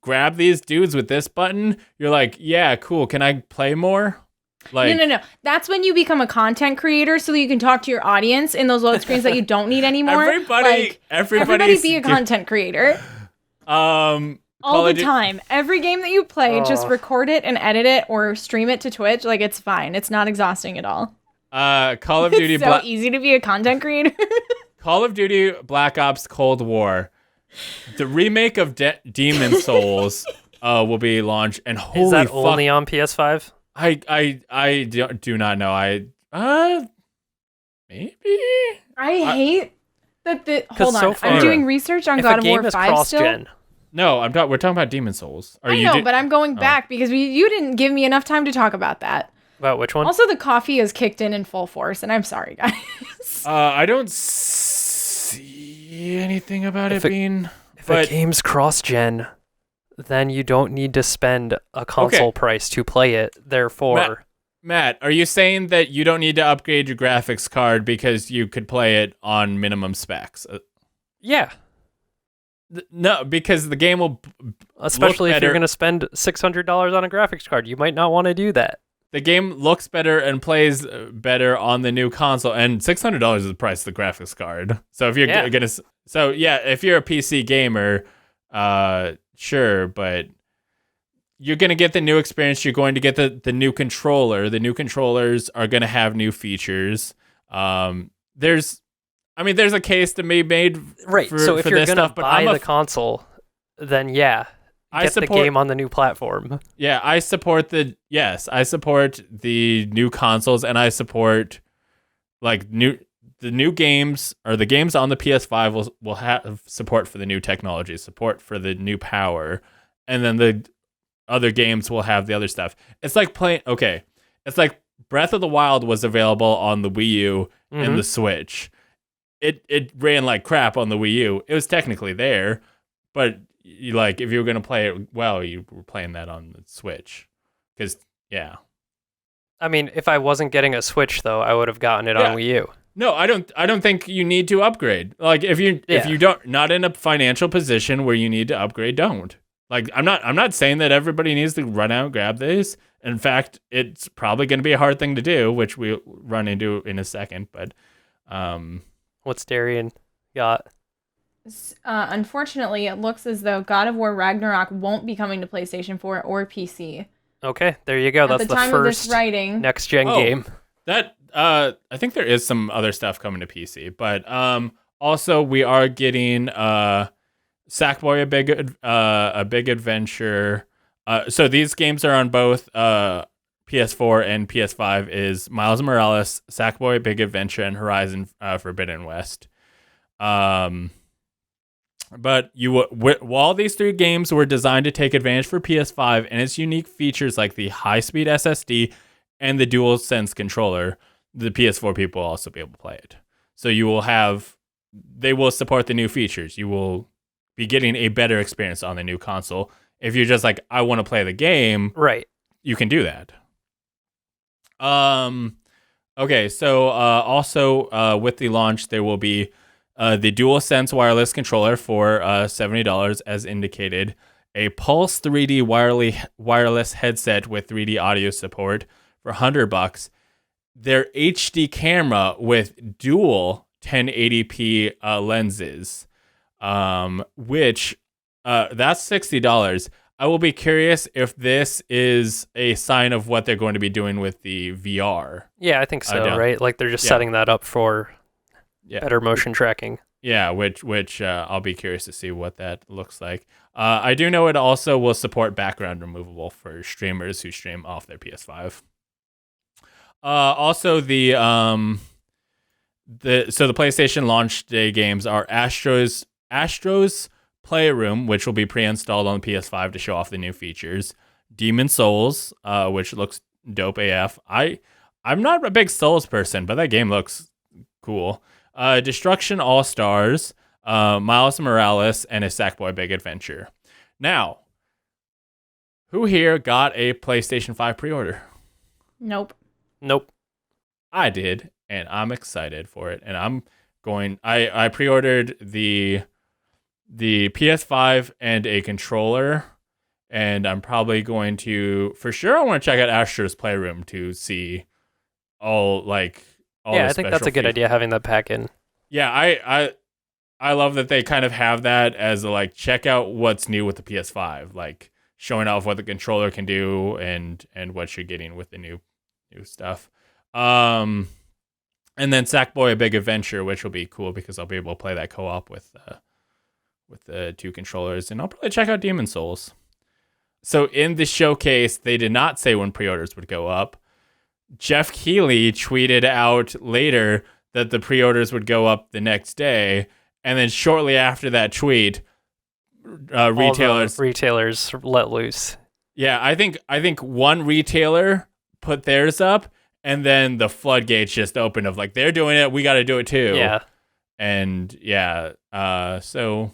grab these dudes with this button? You're like, yeah, cool. Can I play more? Like, No. That's when you become a content creator so that you can talk to your audience in those load screens that you don't need anymore. Everybody be a content creator. All the time. Every game that you play, just record it and edit it or stream it to Twitch. Like, it's fine. It's not exhausting at all. Call of Duty It's so easy to be a content creator. Call of Duty Black Ops Cold War. The remake of Demon Souls will be launched, and holy Is that fuck, only on PS5? I do not know. Maybe. I hate that hold on. so far, I'm doing research on If God a of game War is 5 still. cross-gen, No, we're talking about Demon Souls. I know, but I'm going back because you didn't give me enough time to talk about that. about which one? Also, the coffee has kicked in full force, and I'm sorry, guys. I don't see anything about it being. If a game's cross-gen, then you don't need to spend a console price to play it. Therefore, Matt, are you saying that you don't need to upgrade your graphics card because you could play it on minimum specs? yeah. No, because the game will Especially look if you're better. going to spend $600 on a graphics card. You might not want to do that. The game looks better and plays better on the new console, and $600 is the price of the graphics card. So if you're gonna, if you're a PC gamer, sure, but you're gonna get the new experience. You're going to get the new controller. The new controllers are gonna have new features. There's a case to be made, Right. For, so if for you're this going to stuff, but buy I'm the console, then get the game on the new platform. Yeah, I support the new consoles, and I support the new games, or the games on the PS5 will have support for the new technology, support for the new power, and then the other games will have the other stuff. It's like it's like Breath of the Wild was available on the Wii U and the Switch. It ran like crap on the Wii U. It was technically there, but if you were going to play it well, you were playing that on the Switch. Because, yeah. I mean, if I wasn't getting a Switch, though, I would have gotten it on Wii U. No, I don't think you need to upgrade. Like, if you don't, not in a financial position where you need to upgrade, don't. Like, I'm not saying that everybody needs to run out and grab this. In fact, it's probably going to be a hard thing to do, which we'll run into in a second. But, What's Darian got? Unfortunately, it looks as though God of War Ragnarok won't be coming to PlayStation 4 or PC. Okay, there you go. At That's the the time of this first writing, next-gen game. That I think there is some other stuff coming to PC, but also we are getting Sackboy: A Big Adventure. So these games are on both PS4 and PS5. Is Miles Morales, Sackboy: Big Adventure, and Horizon Forbidden West. But while these three games were designed to take advantage for PS5 and its unique features like the high-speed SSD and the DualSense controller, the PS4 people will also be able to play it. So they will support the new features. You will be getting a better experience on the new console. If you're just like, I want to play the game, Right. you can do that. Okay, so also with the launch, there will be the DualSense wireless controller for $70 as indicated, a Pulse 3D wireless headset with 3D audio support for $100, their HD camera with dual 1080p lenses, which that's $60. I will be curious if this is a sign of what they're going to be doing with the VR. Yeah, I think so, right? Like they're just setting that up for better motion tracking. Yeah, which I'll be curious to see what that looks like. I do know it also will support background removable for streamers who stream off their PS5. Also, the PlayStation launch day games are Astro's Astro's Playroom, which will be pre-installed on the PS5 to show off the new features. Demon Souls, which looks dope AF. I'm not a big Souls person, but that game looks cool. Destruction All Stars, Miles Morales, and a Sackboy Big Adventure. Now, who here got a PlayStation 5 pre-order? Nope. I did, and I'm excited for it. And I pre-ordered the PS5 and a controller, and I'm probably going to, for sure, I want to check out Astro's Playroom to see all I think that's a good idea, having that pack in. Yeah, I love that they kind of have that as a, like, check out what's new with the PS5, like showing off what the controller can do and what you're getting with the new stuff. And then Sackboy: A Big Adventure, which will be cool because I'll be able to play that co-op with the two controllers, and I'll probably check out Demon Souls. So in the showcase, they did not say when pre-orders would go up. Jeff Keighley tweeted out later that the pre-orders would go up the next day, and then shortly after that tweet, retailers let loose. Yeah, I think one retailer put theirs up, and then the floodgates just opened of like, they're doing it, we got to do it too. Yeah. And so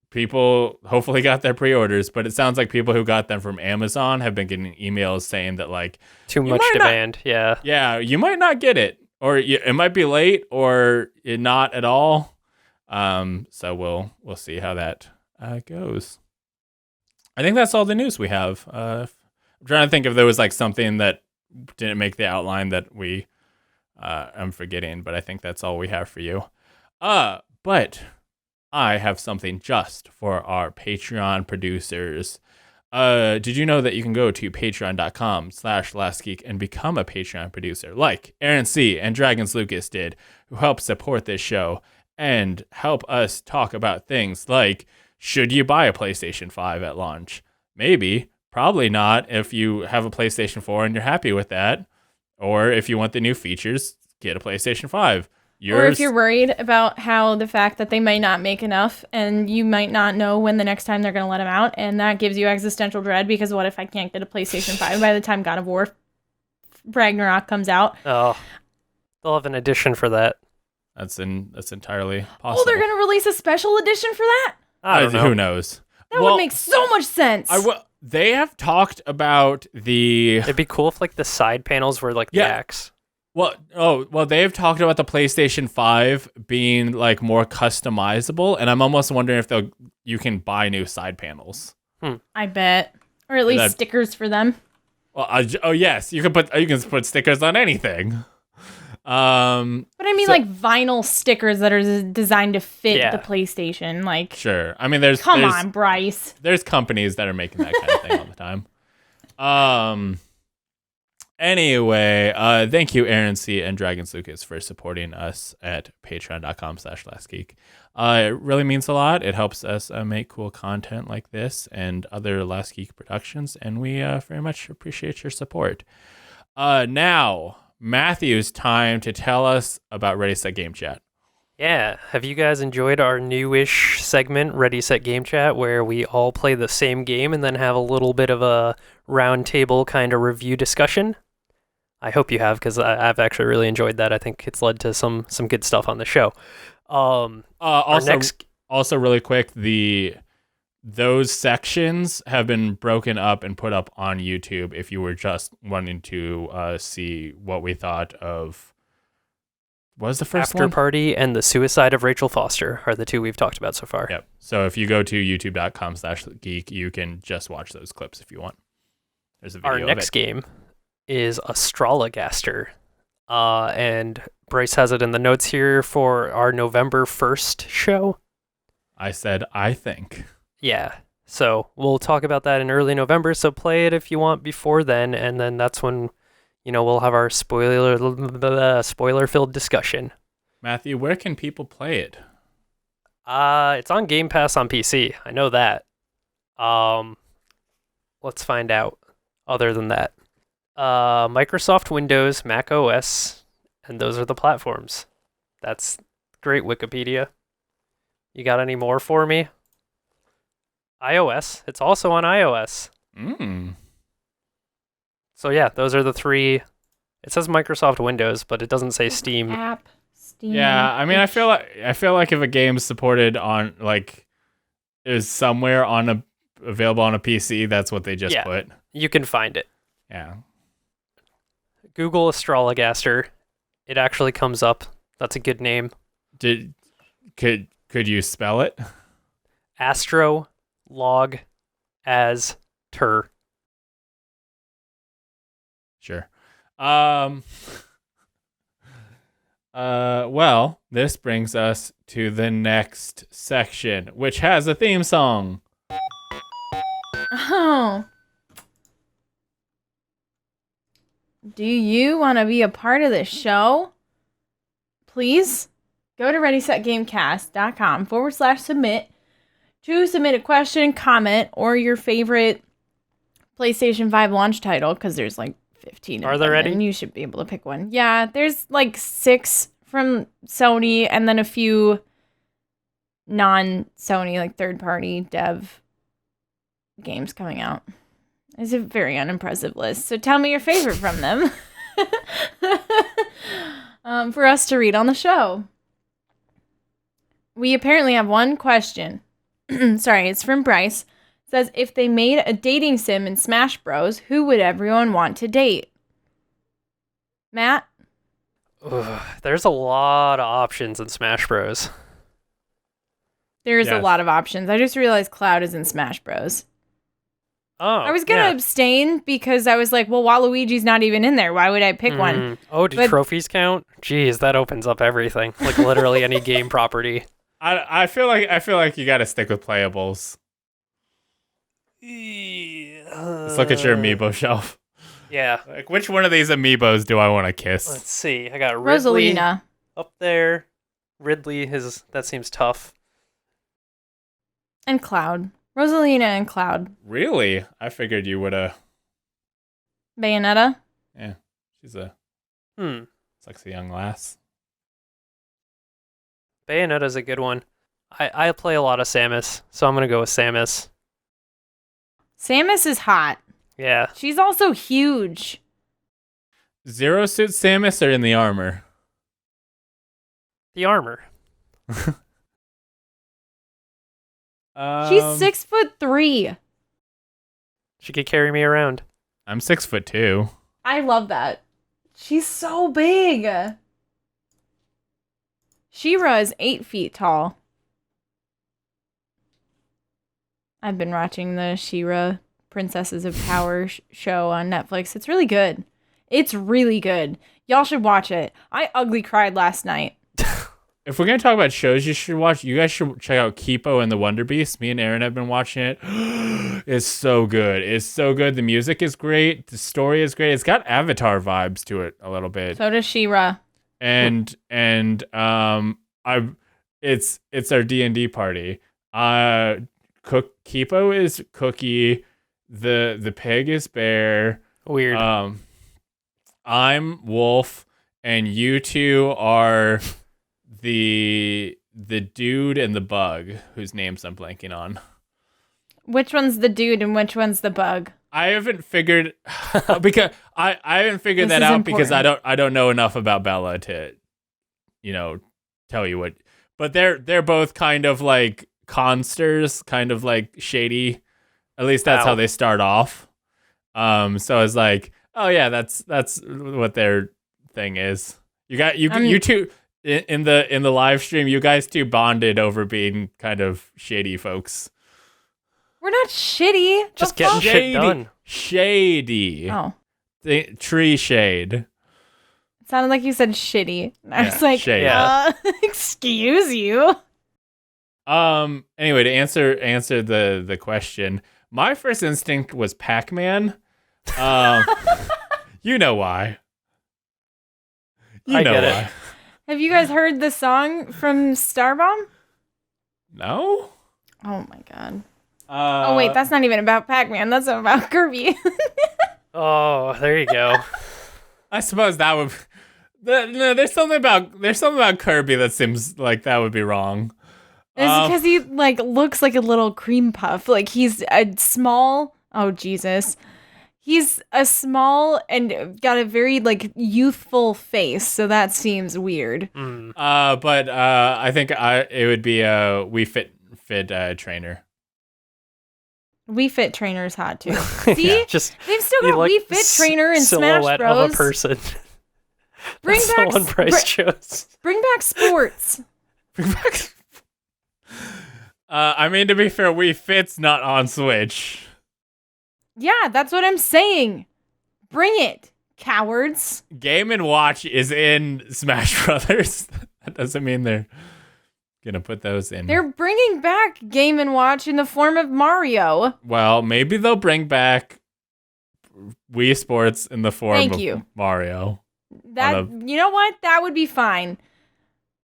people hopefully got their pre-orders, but it sounds like people who got them from Amazon have been getting emails saying that, like, too much demand. Yeah, you might not get it, or it might be late, or not at all. So we'll see how that goes. I think that's all the news we have. I'm trying to think if there was like something that didn't make the outline that I'm forgetting, but I think that's all we have for you. But I have something just for our Patreon producers. Did you know that you can go to patreon.com/lastgeek and become a Patreon producer, like Erin C. and Dragons Lucas did, who help support this show and help us talk about things like, should you buy a PlayStation 5 at launch? Maybe, probably not if you have a PlayStation 4 and you're happy with that. Or if you want the new features, get a PlayStation 5. Or if you're worried about how the fact that they might not make enough and you might not know when the next time they're going to let them out, and that gives you existential dread because what if I can't get a PlayStation 5 by the time God of War Ragnarok comes out? Oh, they'll have an edition for that. That's entirely possible. Oh, they're going to release a special edition for that? I don't know. Who knows? That would make so much sense. They have talked about the... It'd be cool if like the side panels were like the axe. Well, they've talked about the PlayStation 5 being like more customizable, and I'm almost wondering if you can buy new side panels. I bet, or at least stickers for them. Well, yes, you can put stickers on anything. But I mean, like vinyl stickers that are designed to fit the PlayStation. Like, sure. I mean, there's on, Bryce. There's companies that are making that kind of thing all the time. Anyway, thank you, Erin C. and Dragons Lucas, for supporting us at patreon.com/lastgeek. It really means a lot. It helps us make cool content like this and other Last Geek productions, and we very much appreciate your support. Now, Matthew's time to tell us about Ready, Set, Game Chat. Yeah, have you guys enjoyed our newish segment, Ready, Set, Game Chat, where we all play the same game and then have a little bit of a round table kind of review discussion? I hope you have, because I've actually really enjoyed that. I think it's led to some good stuff on the show. Also, really quick, those sections have been broken up and put up on YouTube if you were just wanting to see what we thought of... What was the first After one? Party and The Suicide of Rachel Foster are the two we've talked about so far. Yep. So if you go to youtube.com/geek, you can just watch those clips if you want. There's a video Our next game is Astrologaster. And Bryce has it in the notes here for our November 1st show. I said, I think. Yeah. So we'll talk about that in early November. So play it if you want before then. And then that's when, we'll have our spoiler-filled discussion. Matthew, where can people play it? It's on Game Pass on PC. I know that. Let's find out. Other than that, Microsoft Windows, Mac OS, and those are the platforms. That's great, Wikipedia. You got any more for me? iOS. It's also on iOS. So yeah, those are the three. It says Microsoft Windows, but it doesn't say Steam. App, Steam. Yeah, I mean, I feel like if a game's supported on like is somewhere available on a PC, that's what they just put. You can find it. Yeah. Google Astrologaster. It actually comes up. That's a good name. Could you spell it? Astro log as ter. Sure. Well, this brings us to the next section, which has a theme song. Oh. Do you want to be a part of this show? Please go to readysetgamecast.com/submit to submit a question, comment, or your favorite PlayStation 5 launch title, because there's like 15 Are there any? And you should be able to pick one. Yeah, there's like 6 from Sony and then a few non-Sony, like third-party dev games coming out. It's a very unimpressive list. So tell me your favorite from them for us to read on the show. We apparently have one question. Sorry, it's from Bryce. It says, if they made a dating sim in Smash Bros, who would everyone want to date? Matt? Ugh, there's a lot of options in Smash Bros. There's a lot of options. I just realized Cloud is in Smash Bros. Oh, I was going to abstain because I was like, well, Waluigi's not even in there. Why would I pick one? Oh, do trophies count? Jeez, that opens up everything. Like literally any game property. I feel like you got to stick with playables. Let's look at your amiibo shelf. Yeah. Like, which one of these amiibos do I want to kiss? Let's see. I got Ridley Rosalina up there. Ridley that seems tough. and Cloud. Rosalina and Cloud. Really? I figured you would have. Bayonetta. Yeah, she's a sexy young lass. Bayonetta's a good one. I play a lot of Samus, so I'm gonna go with Samus. Samus is hot. Yeah. She's also huge. Zero Suit Samus or in the armor? The armor. She's 6'3". She could carry me around. I'm 6'2". I love that. She's so big. She-Ra is 8 feet tall. I've been watching the She-Ra Princesses of Power show on Netflix. It's really good. It's really good. Y'all should watch it. I ugly cried last night. If we're gonna talk about shows you should watch, you guys should check out Kipo and the Wonder Beast. Me and Erin have been watching it. It's so good. It's so good. The music is great. The story is great. It's got Avatar vibes to it a little bit. So does She-Ra. And it's our D&D party. Kipo is Cookie. The pig is Bear. Weird. I'm Wolf, and you two are the dude and the bug, whose names I'm blanking on. Which one's the dude and which one's the bug? I haven't figured because I haven't figured that out because I don't know enough about Bella to, tell you what. But they're both kind of like consters, kind of like shady. At least that's how they start off. So it's like, oh yeah, that's what their thing is. You two in the live stream, you guys two bonded over being kind of shady folks. We're not shitty. Just getting shit done. Shady. Oh. Tree shade. It sounded like you said shitty. I was like, shade. Excuse you. Anyway, to answer the question, my first instinct was Pac-Man. You know why. I get why. it. Have you guys heard the song from Starbomb? No? Oh my god. Oh wait, that's not even about Pac-Man. That's about Kirby. Oh, there you go. I suppose that would. No, there's something about Kirby that seems like that would be wrong. It's because he like looks like a little cream puff. Like he's a small. Oh Jesus, he's a small and got a very like youthful face. So that seems weird. But I think it would be a Wii Fit Trainer. Wii Fit Trainer's hot too. See, just they've still got like Wii Fit Trainer and Smash silhouette Bros. of a person. Bring That's back the one Bryce chose. Bring back sports. Bring back. I mean, to be fair, Wii Fit's not on Switch. Yeah, that's what I'm saying. Bring it, cowards. Game & Watch is in Smash Brothers. That doesn't mean they're gonna put those in. They're bringing back Game & Watch in the form of Mario. Well, maybe they'll bring back Wii Sports in the form Thank of you. Mario. You know what? That would be fine.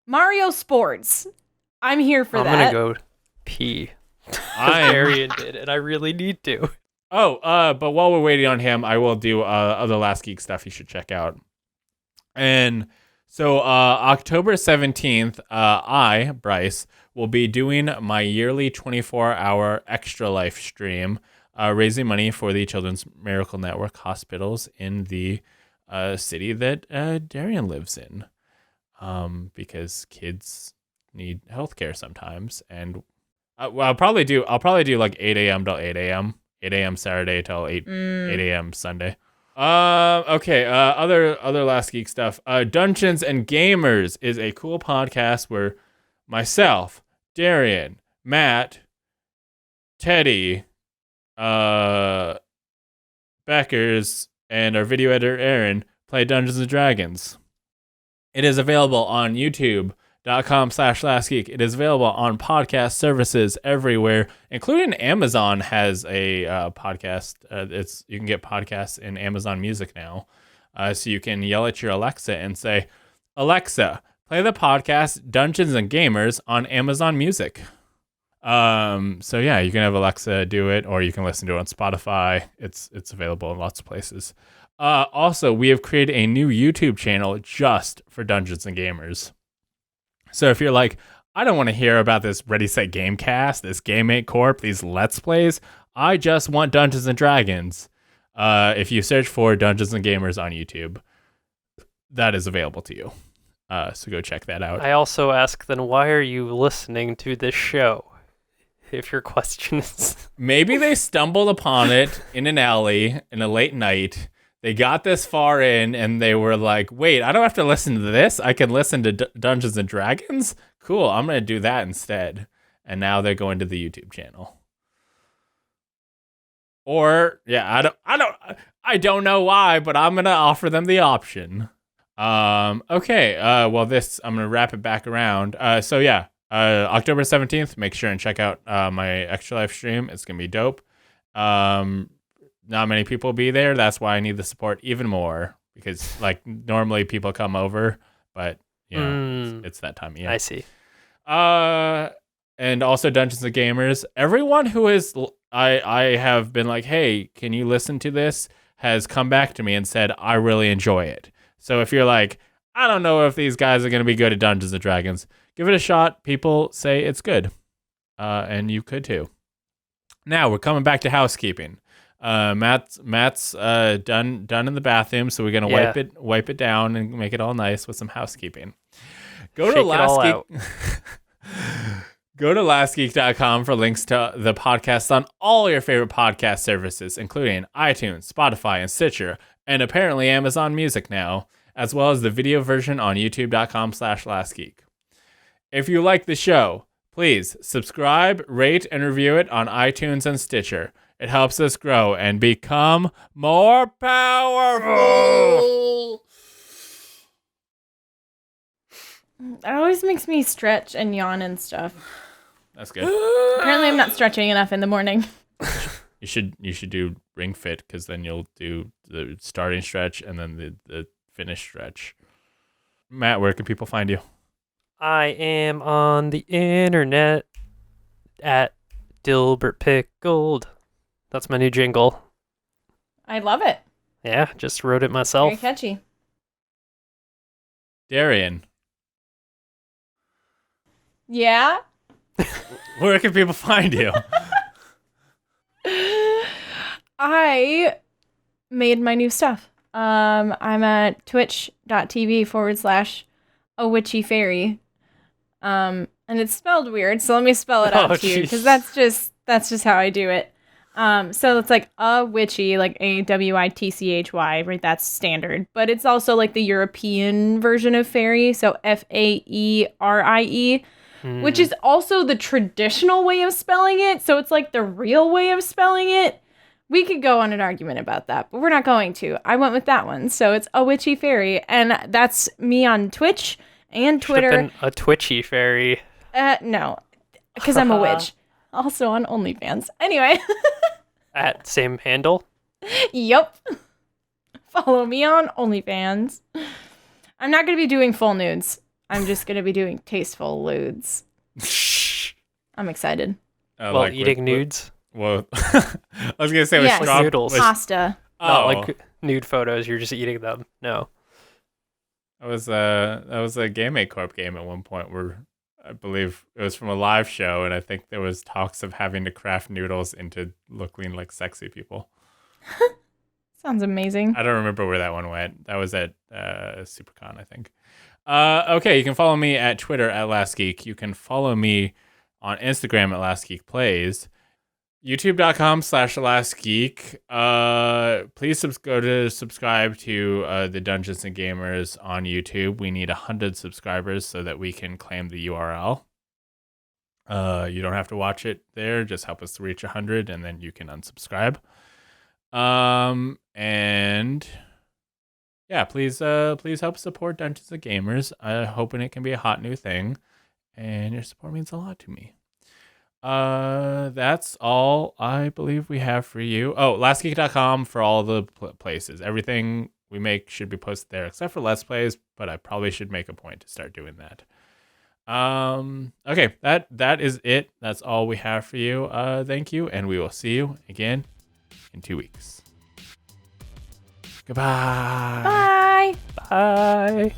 Mario Sports. I'm here for I'm that. gonna go pee. I'm Erin did, and I really need to. But while we're waiting on him, I will do other Last Geek stuff you should check out. And so October 17th, I, Bryce, will be doing my yearly 24-hour Extra Life stream, raising money for the Children's Miracle Network hospitals in the city that Darian lives in, because kids need healthcare sometimes. And I'll probably do like 8 a.m. till 8 a.m. 8 a.m. Saturday till 8 a.m. Sunday. Okay. Other Last Geek stuff. Dungeons and Gamers is a cool podcast where myself, Darian, Matt, Teddy, Beckers, and our video editor Erin play Dungeons and Dragons. It is available on youtube.com/lastgeek. It is available on podcast services everywhere, including Amazon has a podcast. You can get podcasts in Amazon Music now. So you can yell at your Alexa and say, Alexa, play the podcast Dungeons and Gamers on Amazon Music. So yeah, you can have Alexa do it, or you can listen to it on Spotify. It's available in lots of places. Also, we have created a new YouTube channel just for Dungeons and Gamers. So if you're like, I don't want to hear about this Ready Set Gamecast, this Game8 Corp, these Let's Plays, I just want Dungeons and Dragons. If you search for Dungeons and Gamers on YouTube, that is available to you. So go check that out. I also ask, then why are you listening to this show? If your question is... Maybe they stumbled upon it in an alley in a late night. They got this far in and they were like, wait, I don't have to listen to this. I can listen to Dungeons and Dragons? Cool, I'm going to do that instead. And now they're going to the YouTube channel. Or, yeah, I don't know why, but I'm going to offer them the option. Okay, well, I'm going to wrap it back around. So yeah, October 17th, make sure and check out my Extra Life stream. It's going to be dope. Not many people will be there. That's why I need the support even more, because like normally people come over, but you know, it's that time of year. I see. And also Dungeons and Gamers. Everyone who is, I have been like, hey, can you listen to this? Has come back to me and said, I really enjoy it. So if you're like, I don't know if these guys are going to be good at Dungeons and Dragons, give it a shot. People say it's good. And you could too. Now we're coming back to housekeeping. Matt's done in the bathroom, so we're gonna wipe it down and make it all nice with some housekeeping. Go to lastgeek.com for links to the podcast on all your favorite podcast services, including iTunes, Spotify, and Stitcher, and apparently Amazon Music now, as well as the video version on youtube.com/lastgeek. If you like the show, please subscribe, rate, and review it on iTunes and Stitcher. It helps us grow and become more powerful. That always makes me stretch and yawn and stuff. That's good. Apparently, I'm not stretching enough in the morning. You should do Ring Fit, because then you'll do the starting stretch and then the finish stretch. Matt, where can people find you? I am on the internet at Dilbert Pickled. That's my new jingle. I love it. Yeah, just wrote it myself. Very catchy. Darian. Yeah? Where can people find you? I made my new stuff. I'm at twitch.tv/awitchyfairy. And it's spelled weird, so let me spell it out to you, because that's just how I do it. So it's like a witchy, like AWITCHY, right? That's standard. But it's also like the European version of fairy, so FAERIE, which is also the traditional way of spelling it. So it's like the real way of spelling it. We could go on an argument about that, but we're not going to. I went with that one. So it's a witchy fairy, and that's me on Twitch and Twitter. Should've been a twitchy fairy. No, because I'm a witch. Also on OnlyFans. Anyway. At same handle? Yep. Follow me on OnlyFans. I'm not going to be doing full nudes. I'm just going to be doing tasteful lewds. I'm excited. Well, eating nudes? Well, I was going to say with straw noodles. Pasta. Not like nude photos, you're just eating them. No. That was a Game Corp game at one point where I believe it was from a live show, and I think there was talks of having to craft noodles into looking like sexy people. Sounds amazing. I don't remember where that one went. That was at SuperCon, I think. Okay, you can follow me at Twitter at LastGeek. You can follow me on Instagram at LastGeekPlays. YouTube.com/LastGeek. Please go to subscribe to the Dungeons and Gamers on YouTube. We need 100 subscribers so that we can claim the URL. You don't have to watch it there. Just help us reach 100, and then you can unsubscribe. And yeah, please help support Dungeons and Gamers. I'm hoping it can be a hot new thing, and your support means a lot to me. That's all I believe we have for you. Oh, lastgeek.com for all the places. Everything we make should be posted there except for Let's Plays, but I probably should make a point to start doing that. Okay, that is it. That's all we have for you. Thank you, and we will see you again in 2 weeks. Goodbye. Bye. Bye.